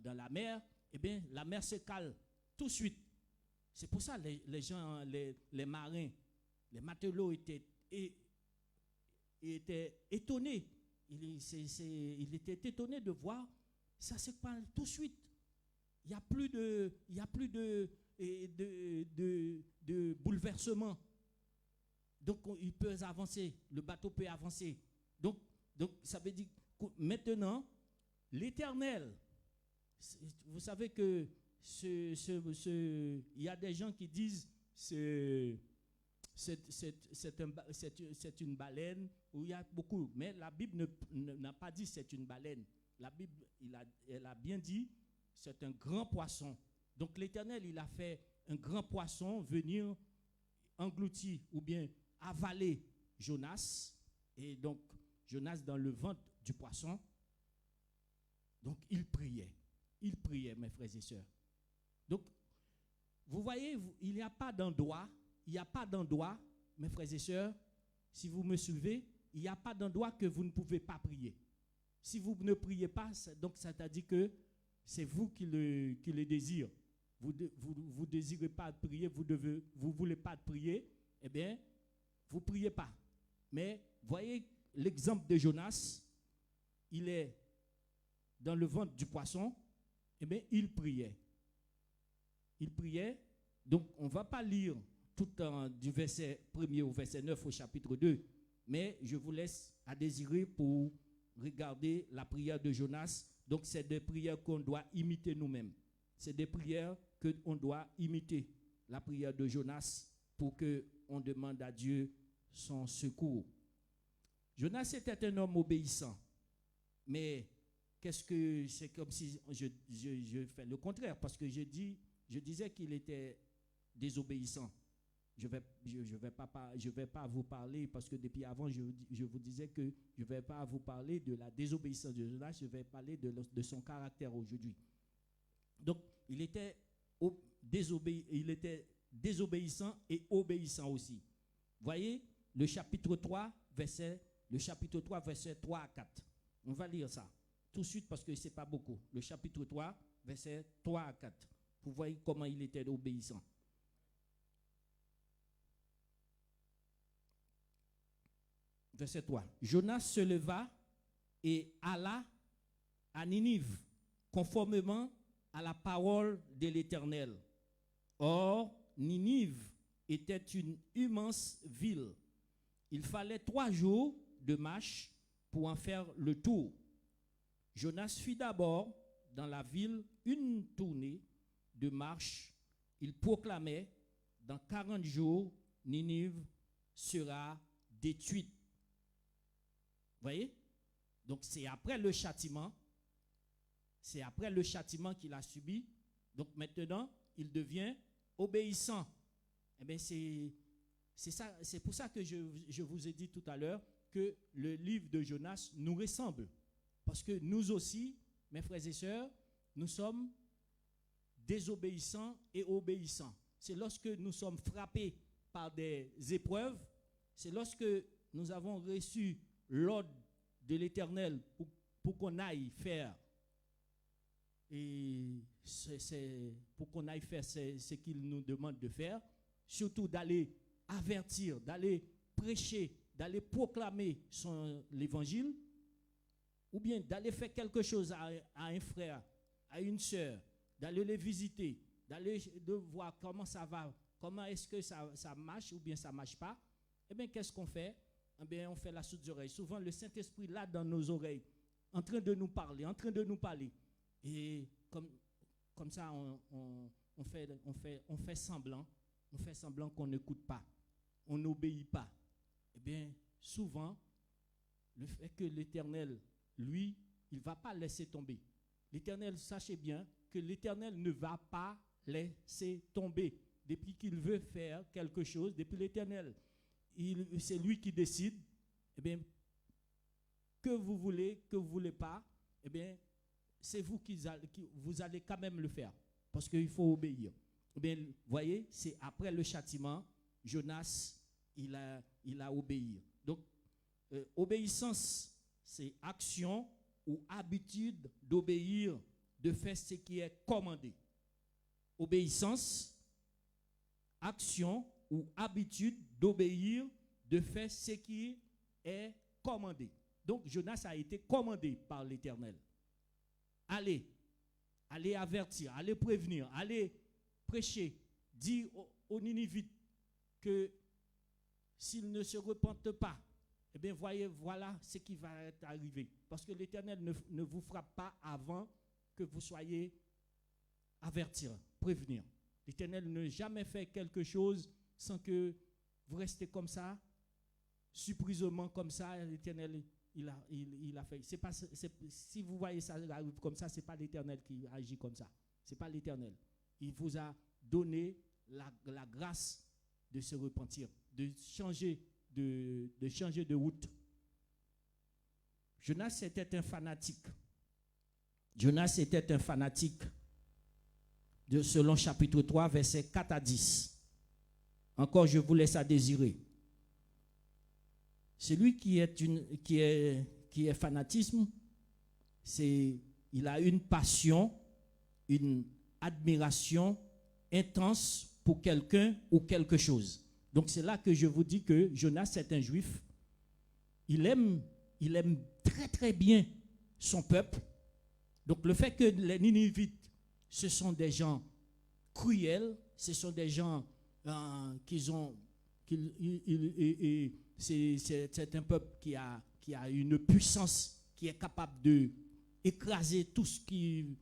Speaker 3: la mer. Eh bien, la mer se cale tout de suite. C'est pour ça que les gens, les marins, les matelots étaient étonnés. Il était étonné de voir ça se cale tout de suite. Il n'y a plus de bouleversement. Donc, il peut avancer. Le bateau peut avancer. Donc ça veut dire que maintenant, l'Éternel, vous savez que il y a des gens qui disent c'est une baleine, où il y a beaucoup. Mais la Bible n'a pas dit c'est une baleine. La Bible, elle a bien dit c'est un grand poisson. Donc l'Éternel, il a fait un grand poisson venir engloutir ou bien avaler Jonas. Et donc, Jonas dans le ventre du poisson. Donc, il priait. Il priait, mes frères et sœurs. Donc, vous voyez, il n'y a pas d'endroit, mes frères et sœurs, si vous me suivez, il n'y a pas d'endroit que vous ne pouvez pas prier. Si vous ne priez pas, donc ça t'a dit que c'est vous qui le désirez. Vous désirez pas prier, vous voulez pas prier, eh bien, vous priez pas. Mais voyez l'exemple de Jonas, il est dans le ventre du poisson, eh bien, il priait. Il priait. Donc, on ne va pas lire tout du verset 1er au verset 9 au chapitre 2, mais je vous laisse à désirer pour regarder la prière de Jonas. Donc, c'est des prières qu'on doit imiter nous-mêmes. C'est des prières qu'on doit imiter. La prière de Jonas pour qu'on demande à Dieu son secours. Jonas était un homme obéissant. Mais c'est comme si je fais le contraire, parce que je disais qu'il était désobéissant. Je vais pas vous parler, parce que depuis avant, je vous disais que je ne vais pas vous parler de la désobéissance de Jonas, je vais parler de son caractère aujourd'hui. Donc, il était désobéissant et obéissant aussi. Voyez, le chapitre 3, verset 3 à 4. On va lire ça tout de suite parce que ce n'est pas beaucoup. Le chapitre 3, verset 3 à 4. Vous voyez comment il était obéissant. Verset 3. Jonas se leva et alla à Ninive, conformément à la parole de l'Éternel. Or, Ninive était une immense ville. Il fallait 3 jours de marche pour en faire le tour. Jonas fit d'abord dans la ville une tournée de marche. Il proclamait, dans 40 jours, Ninive sera détruite. Voyez? Donc c'est après le châtiment. C'est après le châtiment qu'il a subi. Donc maintenant, il devient obéissant. Eh bien, c'est pour ça que je vous ai dit tout à l'heure que le livre de Jonas nous ressemble. Parce que nous aussi, mes frères et sœurs, nous sommes désobéissants et obéissants. C'est lorsque nous sommes frappés par des épreuves, c'est lorsque nous avons reçu l'ordre de l'Éternel pour qu'on aille faire. Et pour qu'on aille faire ce qu'il nous demande de faire, surtout d'aller avertir, d'aller prêcher, d'aller proclamer l'évangile, ou bien d'aller faire quelque chose à un frère, à une sœur, d'aller les visiter, de voir comment ça va, comment est-ce que ça marche ou bien ça ne marche pas. Eh bien, qu'est-ce qu'on fait? Eh bien, on fait la sourde oreille. Souvent, le Saint-Esprit là dans nos oreilles, en train de nous parler, Et comme ça, on fait semblant qu'on n'écoute pas, on n'obéit pas. Eh bien, souvent, le fait que l'Éternel, lui, il ne va pas laisser tomber. L'Éternel, sachez bien que l'Éternel ne va pas laisser tomber. Depuis qu'il veut faire quelque chose, depuis l'Éternel, c'est lui qui décide. Eh bien, que vous voulez pas, eh bien, c'est vous vous allez quand même le faire. Parce qu'il faut obéir. Eh bien, vous voyez, c'est après le châtiment, Jonas, il a obéi. Donc, obéissance, c'est action ou habitude d'obéir, de faire ce qui est commandé. Obéissance, action ou habitude d'obéir, de faire ce qui est commandé. Donc, Jonas a été commandé par l'Éternel. Allez avertir, allez prévenir, allez prêcher, dire aux Ninivites que s'ils ne se repentent pas, eh bien, voilà ce qui va arriver. Parce que l'Éternel ne vous frappe pas avant que vous soyez avertir, prévenir. L'Éternel ne jamais fait quelque chose sans que vous restez comme ça, surprisement comme ça. L'Éternel, il a fait. Si vous voyez ça arrive comme ça, ce n'est pas l'Éternel qui agit comme ça. Ce n'est pas l'Éternel. Il vous a donné la grâce de se repentir, de changer de route. Jonas était un fanatique. Jonas était un fanatique. Selon chapitre 3, versets 4 à 10. Encore, je vous laisse à désirer. Celui qui est fanatisme, il a une passion, une admiration intense pour quelqu'un ou quelque chose. Donc c'est là que je vous dis que Jonas est un juif. Il aime très très bien son peuple. Donc le fait que les Ninivites, ce sont des gens cruels, ce sont des gens c'est un peuple qui a une puissance, qui est capable de écraser tout ce qui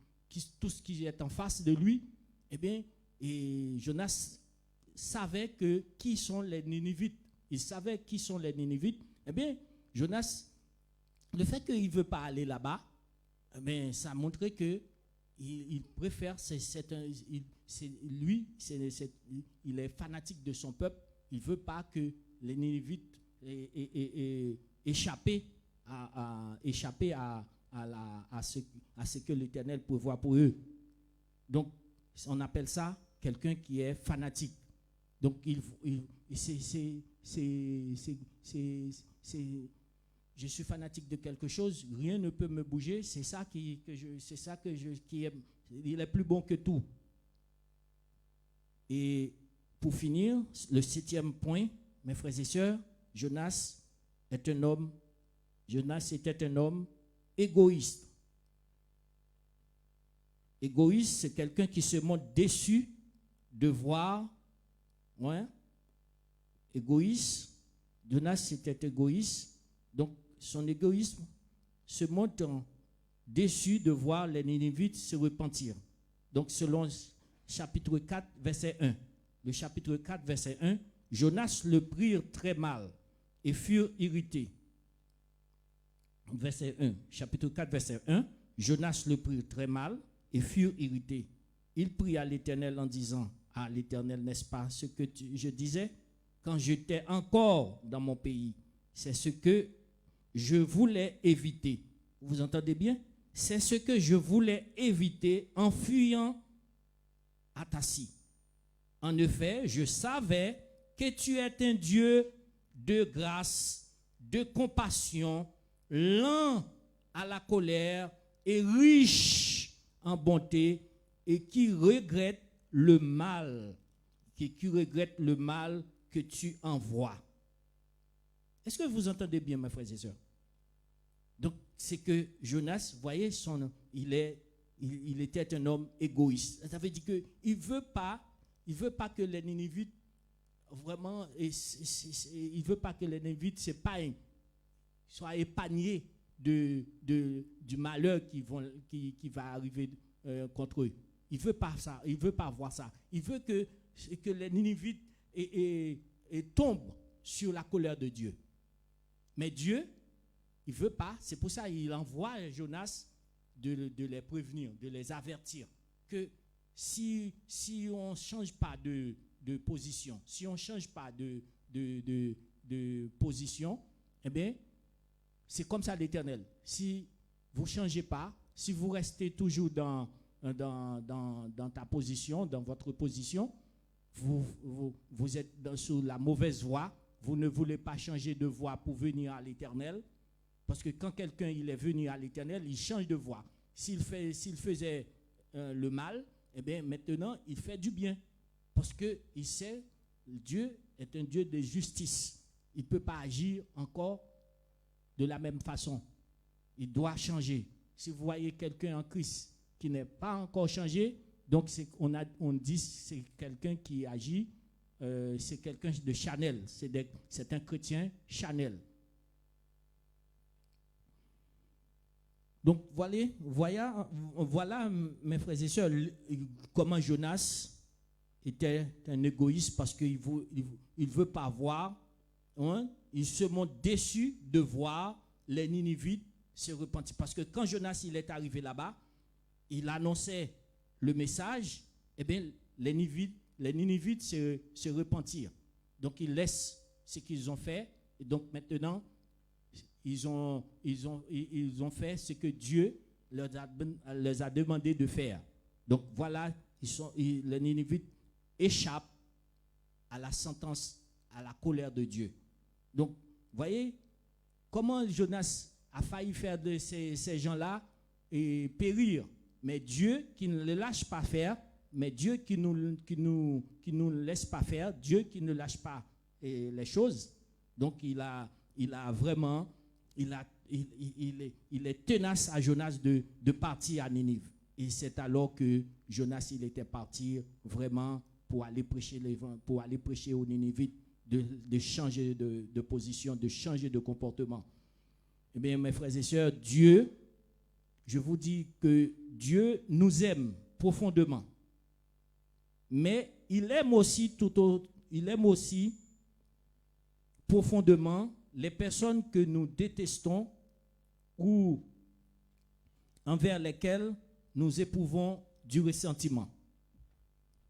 Speaker 3: est en face de lui. Eh bien, et Jonas savait qui sont les Ninivites. Il savait qui sont les Ninivites. Eh bien, Jonas, le fait qu'il ne veut pas aller là-bas, eh bien, ça montrait que il préfère, il est fanatique de son peuple. Il ne veut pas que les Ninivites échappent à ce que l'Éternel prévoit pour eux. Donc, on appelle ça quelqu'un qui est fanatique. Donc, je suis fanatique de quelque chose, rien ne peut me bouger, il est plus bon que tout. Et pour finir, le 7e point, mes frères et sœurs, Jonas était un homme égoïste. Égoïste, c'est quelqu'un qui se montre déçu de voir. Ouais. Égoïste. Jonas était égoïste. Donc, son égoïsme se montre déçu de voir les Ninivites se repentir. Donc, selon chapitre 4, verset 1. Le chapitre 4, verset 1, Jonas le prirent très mal et furent irrités. Verset 1, chapitre 4, verset 1, Jonas le prirent très mal et furent irrités. Il prit à l'Éternel en disant, à l'Éternel, n'est-ce pas ce que je disais quand j'étais encore dans mon pays? C'est ce que je voulais éviter. Vous entendez bien? C'est ce que je voulais éviter en fuyant à Tassi. En effet, je savais que tu es un Dieu de grâce, de compassion, lent à la colère et riche en bonté, et qui regrette le mal, que tu envoies. Est-ce que vous entendez bien, mes frères et sœurs? Donc, c'est que Jonas, vous voyez, il était un homme égoïste. Ça veut dire qu'il ne veut pas que les Ninivites, vraiment, il veut pas que les Ninivites soient épargnés du malheur qui va arriver contre eux. Il ne veut pas ça, il ne veut pas voir ça. Il veut que les Ninivites tombent sur la colère de Dieu. Mais Dieu, il ne veut pas. C'est pour ça qu'il envoie Jonas de les prévenir, de les avertir que si on ne change pas de position, si on ne change pas de position, eh bien, c'est comme ça l'Éternel. Si vous ne changez pas, si vous restez toujours dans ta position, dans votre position, vous êtes sur la mauvaise voie, vous ne voulez pas changer de voie pour venir à l'Éternel, parce que quand quelqu'un il est venu à l'Éternel, il change de voie. S'il faisait le mal, eh bien maintenant il fait du bien, parce que il sait Dieu est un Dieu de justice. Il ne peut pas agir encore de la même façon. Il doit changer. Si vous voyez quelqu'un en Christ qui n'est pas encore changé, donc on dit c'est quelqu'un qui agit, c'est quelqu'un de charnel, c'est un chrétien charnel. Donc voilà mes frères et sœurs, comment Jonas était un égoïste parce qu'il ne veut pas voir, hein, il se montre déçu de voir les Ninivites se repentir. Parce que quand Jonas il est arrivé là-bas, il annonçait le message, eh bien les Ninivites se repentirent. Donc ils laissent ce qu'ils ont fait, et donc maintenant ils ont fait ce que Dieu leur a demandé de faire. Donc voilà, les Ninivites échappent à la sentence, à la colère de Dieu. Donc, voyez comment Jonas a failli faire de ces gens-là et périr. Mais Dieu qui ne les lâche pas faire, mais Dieu qui nous laisse pas faire, Dieu qui ne lâche pas les choses. Donc, il est tenace à Jonas de partir à Ninive. Et c'est alors que Jonas, il était parti vraiment pour aller prêcher aux Ninivites, de changer de position, de changer de comportement. Eh bien, mes frères et sœurs, Dieu, je vous dis que Dieu nous aime profondément. Mais il aime aussi profondément les personnes que nous détestons ou envers lesquelles nous éprouvons du ressentiment.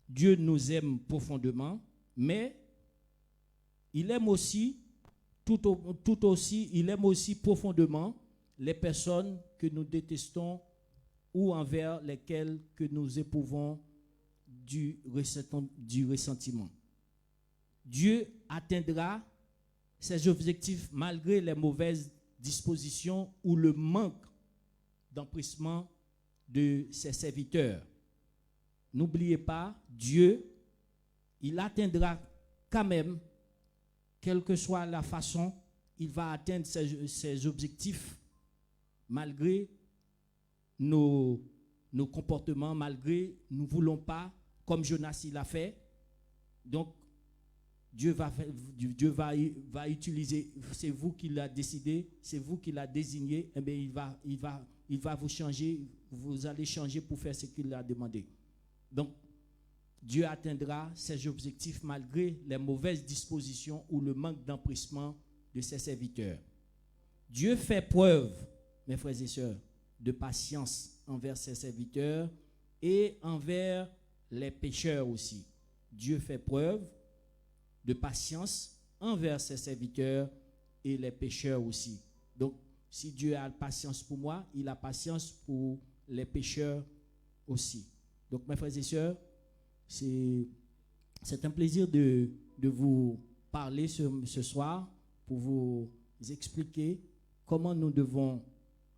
Speaker 3: Dieu nous aime profondément, mais il aime aussi, il aime aussi profondément les personnes que nous détestons ou envers lesquelles que nous éprouvons du ressentiment. Dieu atteindra ses objectifs malgré les mauvaises dispositions ou le manque d'empressement de ses serviteurs. N'oubliez pas, Dieu, il atteindra quand même, quelle que soit la façon, il va atteindre ses objectifs malgré nos comportements, malgré nous ne voulons pas, comme Jonas il a fait. Donc, Dieu va utiliser, c'est vous qui l'avez décidé, c'est vous qui l'avez désigné, eh bien il va vous changer, vous allez changer pour faire ce qu'il a demandé. Donc, Dieu atteindra ses objectifs malgré les mauvaises dispositions ou le manque d'empressement de ses serviteurs. Dieu fait preuve, mes frères et sœurs, de patience envers ses serviteurs et envers les pécheurs aussi. Dieu fait preuve de patience envers ses serviteurs et les pécheurs aussi. Donc, si Dieu a patience pour moi, il a patience pour les pécheurs aussi. Donc, mes frères et sœurs, c'est un plaisir de vous parler ce soir pour vous expliquer comment nous devons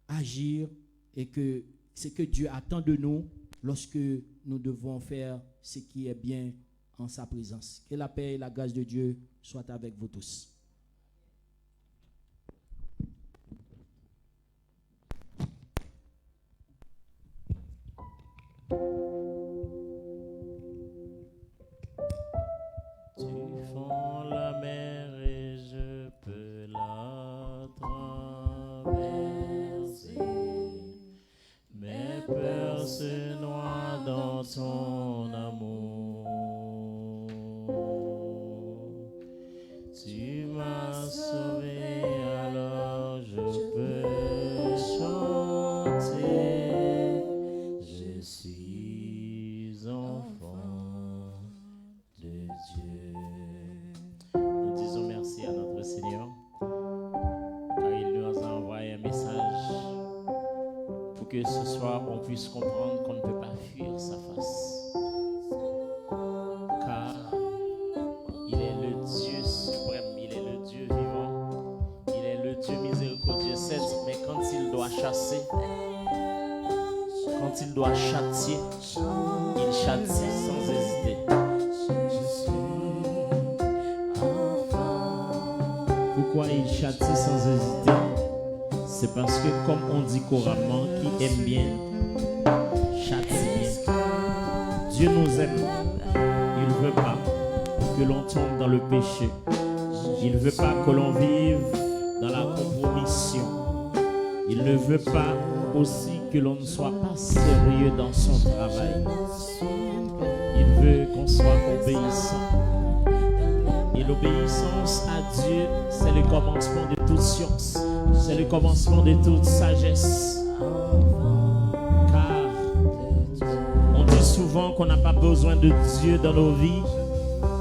Speaker 3: agir et que ce que Dieu attend de nous lorsque nous devons faire ce qui est bien en sa présence. Que la paix et la grâce de Dieu soient avec vous tous.
Speaker 1: Tu fonds la mer et je peux la traverser. Mes peurs se noient dans ton amour. Tu m'as sauvé, alors je peux chanter. Je suis puisse comprendre qu'on ne peut pas fuir sa face. Car il est le Dieu suprême, il est le Dieu vivant, il est le Dieu miséricordieux, certes, mais quand il doit chasser, quand il doit châtier, il châtie sans hésiter. Pourquoi il châtie sans hésiter? C'est parce que, comme on dit couramment, qui aime bien, châtie bien. Dieu nous aime. Il ne veut pas que l'on tombe dans le péché. Il ne veut pas que l'on vive dans la compromission. Il ne veut pas aussi que l'on ne soit pas sérieux dans son travail. Il veut qu'on soit obéissant. Et l'obéissance à Dieu, c'est le commencement de toute science. C'est le commencement de toute sagesse. Car on dit souvent qu'on n'a pas besoin de Dieu dans nos vies.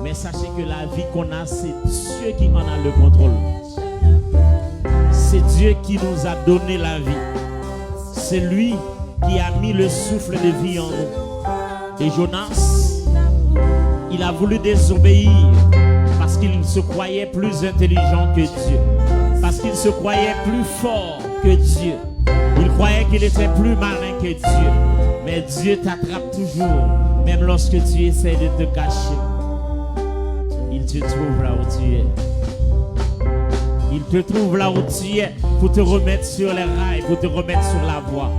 Speaker 1: Mais sachez que la vie qu'on a, c'est Dieu qui en a le contrôle. C'est Dieu qui nous a donné la vie. C'est lui qui a mis le souffle de vie en nous. Et Jonas, il a voulu désobéir parce qu'il se croyait plus intelligent que Dieu. Parce qu'il se croyait plus fort que Dieu. Il croyait qu'il était plus malin que Dieu. Mais Dieu t'attrape toujours, même lorsque tu essaies de te cacher. Il te trouve là où tu es. Il te trouve là où tu es pour te remettre sur les rails, pour te remettre sur la voie.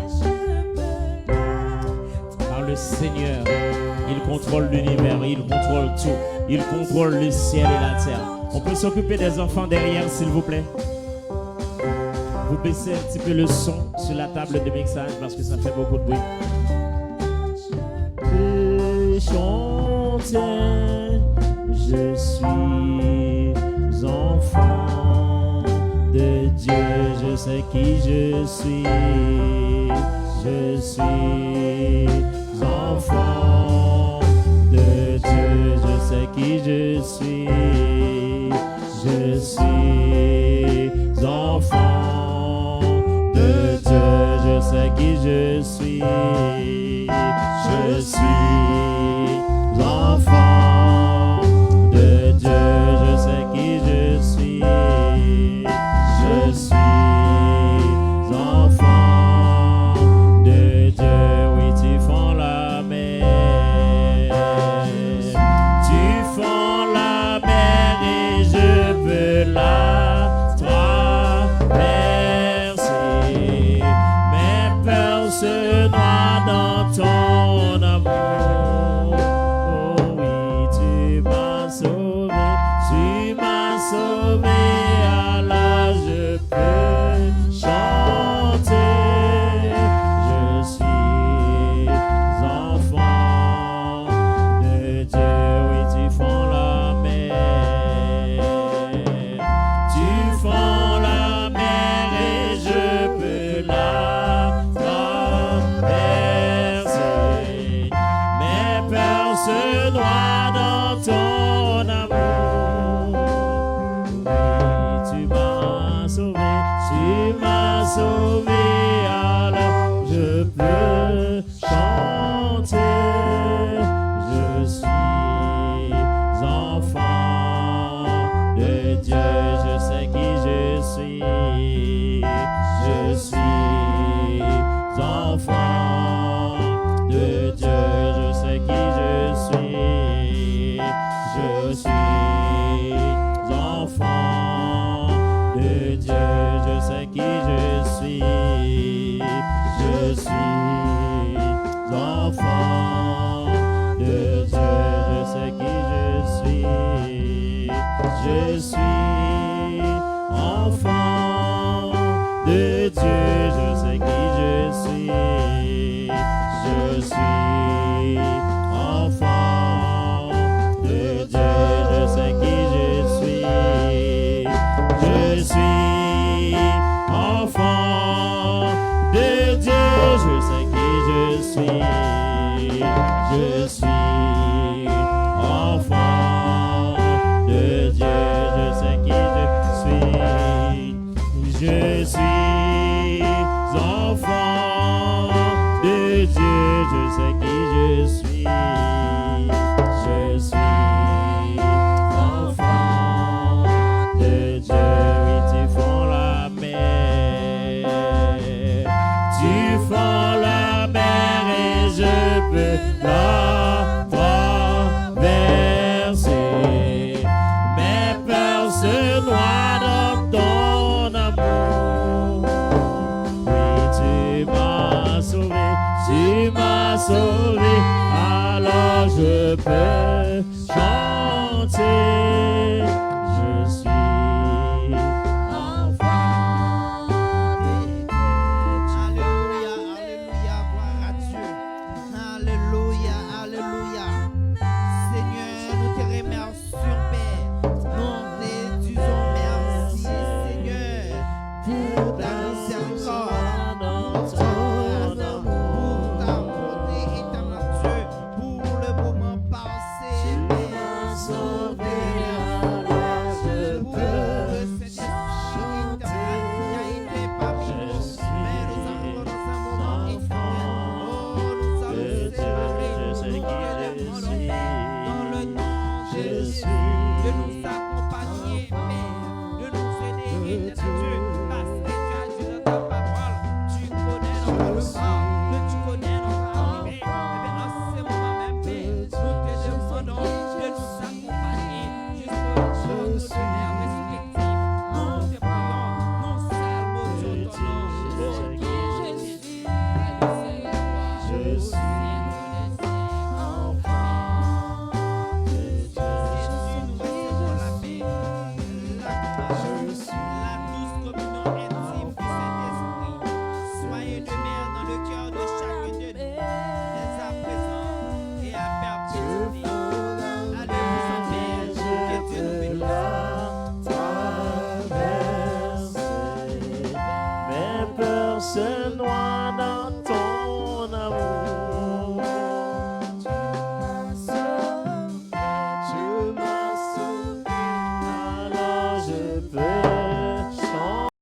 Speaker 1: Car le Seigneur, il contrôle l'univers, il contrôle tout. Il contrôle le ciel et la terre. On peut s'occuper des enfants derrière, s'il vous plaît. Vous baissez un petit peu le son sur la table de mixage parce que ça fait beaucoup de bruit. Je chante, je suis enfant de Dieu, je sais qui je suis. Je suis enfant de Dieu, je sais qui je suis. Je suis enfant de Dieu, je sais qui je suis. Je suis enfant de Dieu, je sais qui je suis. Je suis enfant de Dieu, oui, tu fends la mer. Tu fends la mer et je peux la traverser. Mes peurs se noient dans ton amour. Oh oui, tu m'as sauvé, alors je peux chanter. Je suis enfant de Dieu, oui, tu fends la mer. Tu fends la mer et je peux la traverser. Mes peurs se noient dans ton amour. Oui, tu m'as sauvé, alors je peux chanter. Je suis enfant de Dieu, je sais qui je suis. Je suis enfant de Dieu, je sais qui je suis. Je suis enfant de Dieu, je sais qui je suis. Je suis enfant de Dieu, je sais qui je suis. Je suis enfant de Dieu, je sais qui je suis. Je suis enfant de Dieu, je sais qui je suis. Je suis enfant de Dieu, je sais qui je suis. Je suis enfant de Dieu, je sais qui je suis. Je suis enfant de sais, je suis enfant de Dieu.
Speaker 2: Alléluia, alléluia, gloire à Dieu. Alléluia, alléluia. Seigneur, nous te remercions, Père. Nous te disons merci, Seigneur, pour ta miséricorde, pour ta grâce, pour ta bonté éternelle, Dieu, pour le moment passé, Père. Sauvé, pour le Saint-Esprit éternel qui a été parmi nous. Mais nous avons dans un moment éternel. Oh, nous allons célébrer, nous te demandons, Père, dans le nom de Jésus, de nous accompagner, Père, de nous aider, éternel Dieu, parce que tu as dit dans ta parole, tu connais notre mort, que tu connais notre arrivée. Et bien, en ce moment même, Père, nous te demandons de nous accompagner jusqu'au jour de notre mère respective. Nous te prions, nous salvons sur ton nom. Oh, Jésus,
Speaker 1: Je suis
Speaker 2: Jésus, nous recevons la paix, la douce communion intime du Saint-Esprit. Soyez demeure dans le cœur de chacun de nous, dès à présent et à perpétuité. Alléluia, Père, que Dieu nous bénisse.
Speaker 1: traversé, mes peurs se noient dans